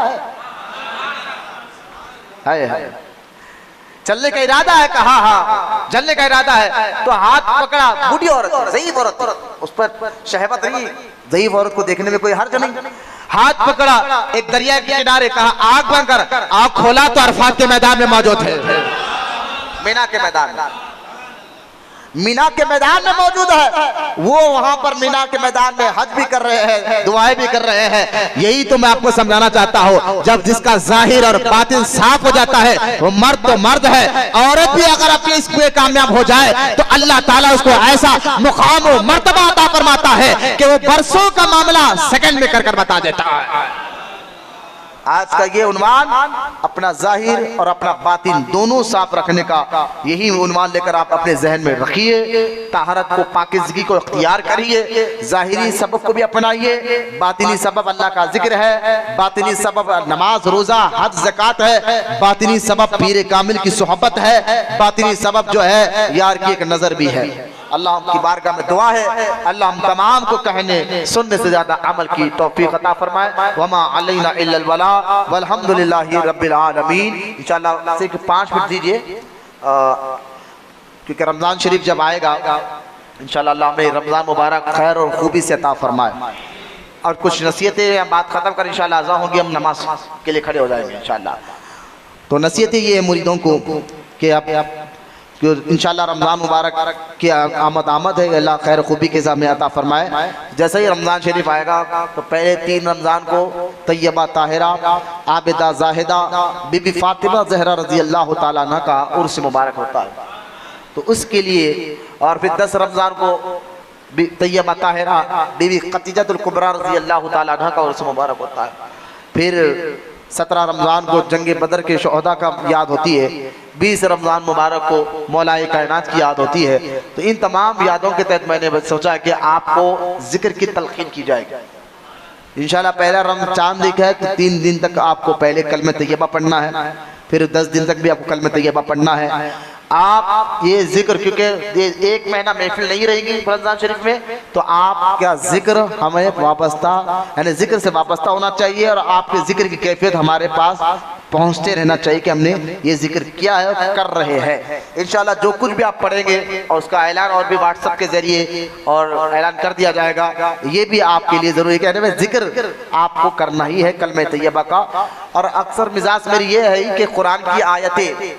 S1: चलने का इरादा है। कहा हाँ चलने का इरादा है। तो हाथ पकड़ा, बूढ़ी औरत, ज़ईफ औरत, उस पर शहवत नहीं, ज़ईफ औरत को देखने में कोई हर्ज नहीं। हाथ पकड़ा एक दरिया के किनारे, कहा आग बंद कर, आग खोला तो अरफात के मैदान में मौजूद है, मीना के मैदान में, मीना के मैदान में मौजूद है। वो वहां पर मीना के मैदान में हज भी कर रहे हैं, दुआएं भी कर रहे हैं। यही तो मैं आपको समझाना चाहता हूँ, जब जिसका जाहिर और बातिन साफ हो जाता है, वो मर्द तो मर्द है, औरत भी अगर अपने इसमें कामयाब हो जाए तो अल्लाह ताला उसको ऐसा मुकाम और मर्तबा अता फरमाता है कि वो बरसों का मामला सेकंड में कर बता देता है। आज का ये उन्वान, अपना जाहिर और अपना बातिन दोनों साफ रखने का, यही उन्वान लेकर आप अपने जहन में रखिए। ताहरत को, पाकिज़गी को इख्तियार करिए, जाहिरी सबब को भी अपनाइए, बातिनी सबब अल्लाह का जिक्र है, बातिनी सबब नमाज, रोजा, हज, ज़कात है, बातिनी सबब पीर कामिल की सोहबत है, बातिनी सबब जो है यार की एक नज़र भी है। अल्लाह की बारगाह में दुआ है, अल्लाह हम तमाम को कहने सुनने से ज्यादा अमल की तौफीक अता फरमाए। वमा अलैना इल्लल बला वल्हम्दुलिल्लाहि रब्बिल आलमीन। इंशाअल्लाह सिर्फ 5 मिनट दीजिए, क्योंकि रमज़ान शरीफ जब आएगा इंशाअल्लाह अल्लाह हमें रमज़ान मुबारक खैर और खूबी से अता फरमाए। और कुछ नसीहतें बात ख़त्म कर इंशाअल्लाह अज़ान होगी, हम नमाज के लिए खड़े हो जाएंगे इंशाअल्लाह। तो नसीहतें ये है मुरीदों को कि आप इंशाअल्लाह रमज़ान मुबारक की आमद है, अल्लाह खैर खूबी के साथ अता फरमाए। जैसे ही रमज़ान शरीफ आएगा तो पहले 3 रमज़ान को तैयबा ताहिरा, आबिदा जाहिदा, बीबी फातिमा ज़हरा रज़ी अल्लाह ताला अन्हा का उर्स मुबारक होता है, तो उसके लिए। और फिर 10 रमज़ान को तैयबा ताहिरा, बीबी खदीजतुल कुबरा रज़ी अल्लाह ताला अन्हा का उर्स मुबारक होता है। फिर 17 रमज़ान को जंग बदर के शोहदा का याद होती है, 20 रमज़ान मुबारक को मौलाए कायनात की याद होती है। तो इन तमाम यादों के तहत मैंने सोचा कि आपको जिक्र की तलकीन की जाएगी। इंशाल्लाह पहला चांद दिखा है तो 3 दिन तक आपको पहले कलमे तैयबा पढ़ना है, फिर 10 दिन तक भी आपको कलमे तैयबा पढ़ना है। आप ये जिक्र, क्योंकि 1 महीना महफिल नहीं रहेगी रमज़ान शरीफ में, तो आपका जिक्र हमें वाबस्ता, यानी जिक्र से वाबस्ता होना चाहिए और आपके जिक्र की कैफियत हमारे पास पहुंचते रहना चाहिए कि हमने ये जिक्र किया है और कर रहे हैं। इंशाल्लाह जो कुछ भी आप पढ़ेंगे और उसका ऐलान और भी व्हाट्सएप के जरिए और ऐलान कर दिया जाएगा, ये भी आपके लिए ज़रूरी है कि जिक्र आपको करना ही है कलमे तैयबा का। और अक्सर मिजाज मेरी ये है कि कुरान की आयतें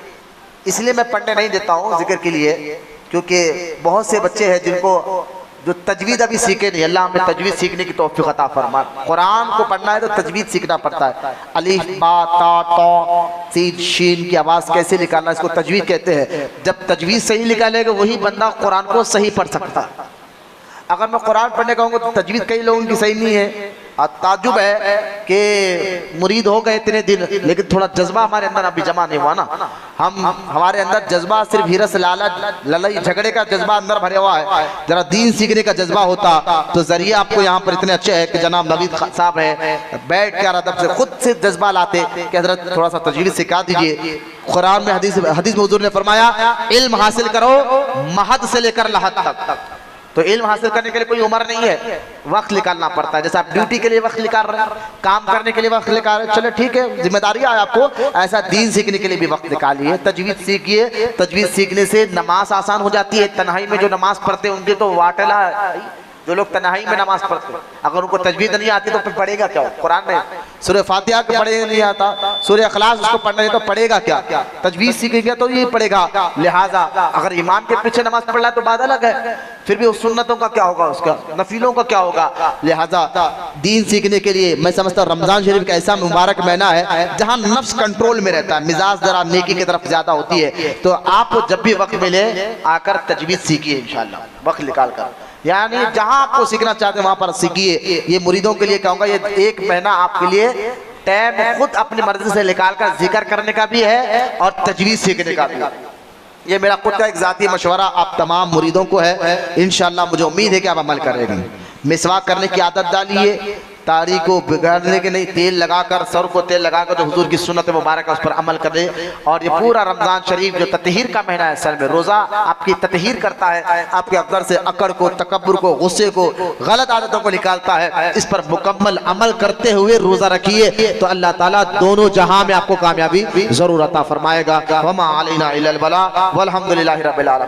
S1: इसलिए मैं पढ़ने नहीं देता हूँ जिक्र के लिए, क्योंकि बहुत से बच्चे हैं जिनको जो तजवीद अभी सीखे नहीं, अल्लाह हमें तजवीद सीखने की तौफीक अता फरमा। कुरान को पढ़ना है तो तजवीद सीखना पड़ता है। अलिफ बा ता तौ सीन शीन की आवाज़ कैसे निकालना, इसको तजवीद कहते हैं। जब तजवीद सही निकालेगा वही बंदा कुरान को सही पढ़ सकता है। अगर मैं कुरान पढ़ने कहूँगा तो तजवीद कई लोगों की सही नहीं है। ताजुब है कि मुरीद हो गए इतने दिन, लेकिन थोड़ा जज्बा हमारे अंदर अभी जमा नहीं हुआ ना। हमारे अंदर जज्बा सिर्फ हिरस लालच लड़ाई झगड़े का जज्बा अंदर भरे हुआ है। जरा दीन सीखने का जज्बा होता तो जरिए आपको यहाँ पर इतने अच्छे है कि जनाब नवीद साहब है, बैठ कर अदब से खुद से जज्बा लाते कि हजरत थोड़ा सा तजवीद सिखा दीजिए। कुरान में हदीस में हुजूर ने फरमाया इल्म हासिल करो महद से लेकर लहद तक। तो इल्म हासिल करने के लिए कोई उम्र नहीं है, वक्त निकालना पड़ता है। जैसे आप ड्यूटी के लिए वक्त निकाल रहे हैं, काम करने के लिए वक्त निकाल रहे हैं, चलो ठीक है जिम्मेदारी है आपको, ऐसा दीन सीखने के लिए भी वक्त निकालिए, तजवीद सीखिए। तजवीद सीखने से नमाज आसान हो जाती है। तन्हाई में जो नमाज पढ़ते हैं उनके तो वाटला, जो लोग तन्हाई में नमाज पढ़ते हैं अगर उनको तजवीद नहीं आती तो फिर पढ़ेगा क्या? कुरान में सूरह फातिहा को पढ़े नहीं आता, सूरह इखलास उसको पढ़ना नहीं तो पढ़ेगा क्या? तजवीद सीखेगा तो ये पढ़ेगा। लिहाजा अगर इमाम के पीछे नमाज पढ़ रहा है तो बात अलग है, फिर भी उस सुन्नतों का क्या होगा, उसका नफीलों का क्या होगा। लिहाजा दीन सीखने के लिए मैं समझता हूँ रमजान शरीफ का ऐसा मुबारक महीना है जहाँ नफ्स कंट्रोल में रहता है, मिजाज जरा नेकी की तरफ ज्यादा होती है। तो आपको जब भी वक्त मिले आकर तजवीद सीखिए इंशाल्लाह, वक्त निकाल कर, यानी जहां आपको सीखना चाहते हैं वहां पर सीखिए। ये मुरीदों के लिए कहूंगा, ये एक महीना आपके लिए टाइम खुद अपनी मर्जी से निकाल कर जिक्र करने का भी है और तजवीद सीखने का भी है। ये मेरा खुद का एक जाती मशवरा आप तमाम मुरीदों को है। इंशाल्लाह मुझे उम्मीद है कि आप अमल करेंगे। मिसवाक करने की आदत डालिए, ताड़ी को बिगाड़ने के नहीं, तेल लगाकर, सर को तेल लगाकर जो हुजूर की सुन्नत मुबारक उस पर अमल करें। और ये पूरा रमजान शरीफ जो ततहीर का महीना है, सर में रोज़ा आपकी ततहीर करता है, आपके अंदर से अकड़ को, तकब्बुर को, गुस्से को, गलत आदतों को निकालता है। इस पर मुकम्मल अमल करते हुए रोज़ा रखिए तो अल्लाह ताला दोनों जहां में आपको कामयाबी जरूर अता फरमाएगा। वमा अलैना इल्लल बलाग वल्हम्दुलिल्लाहि रब्बिल आलमीन।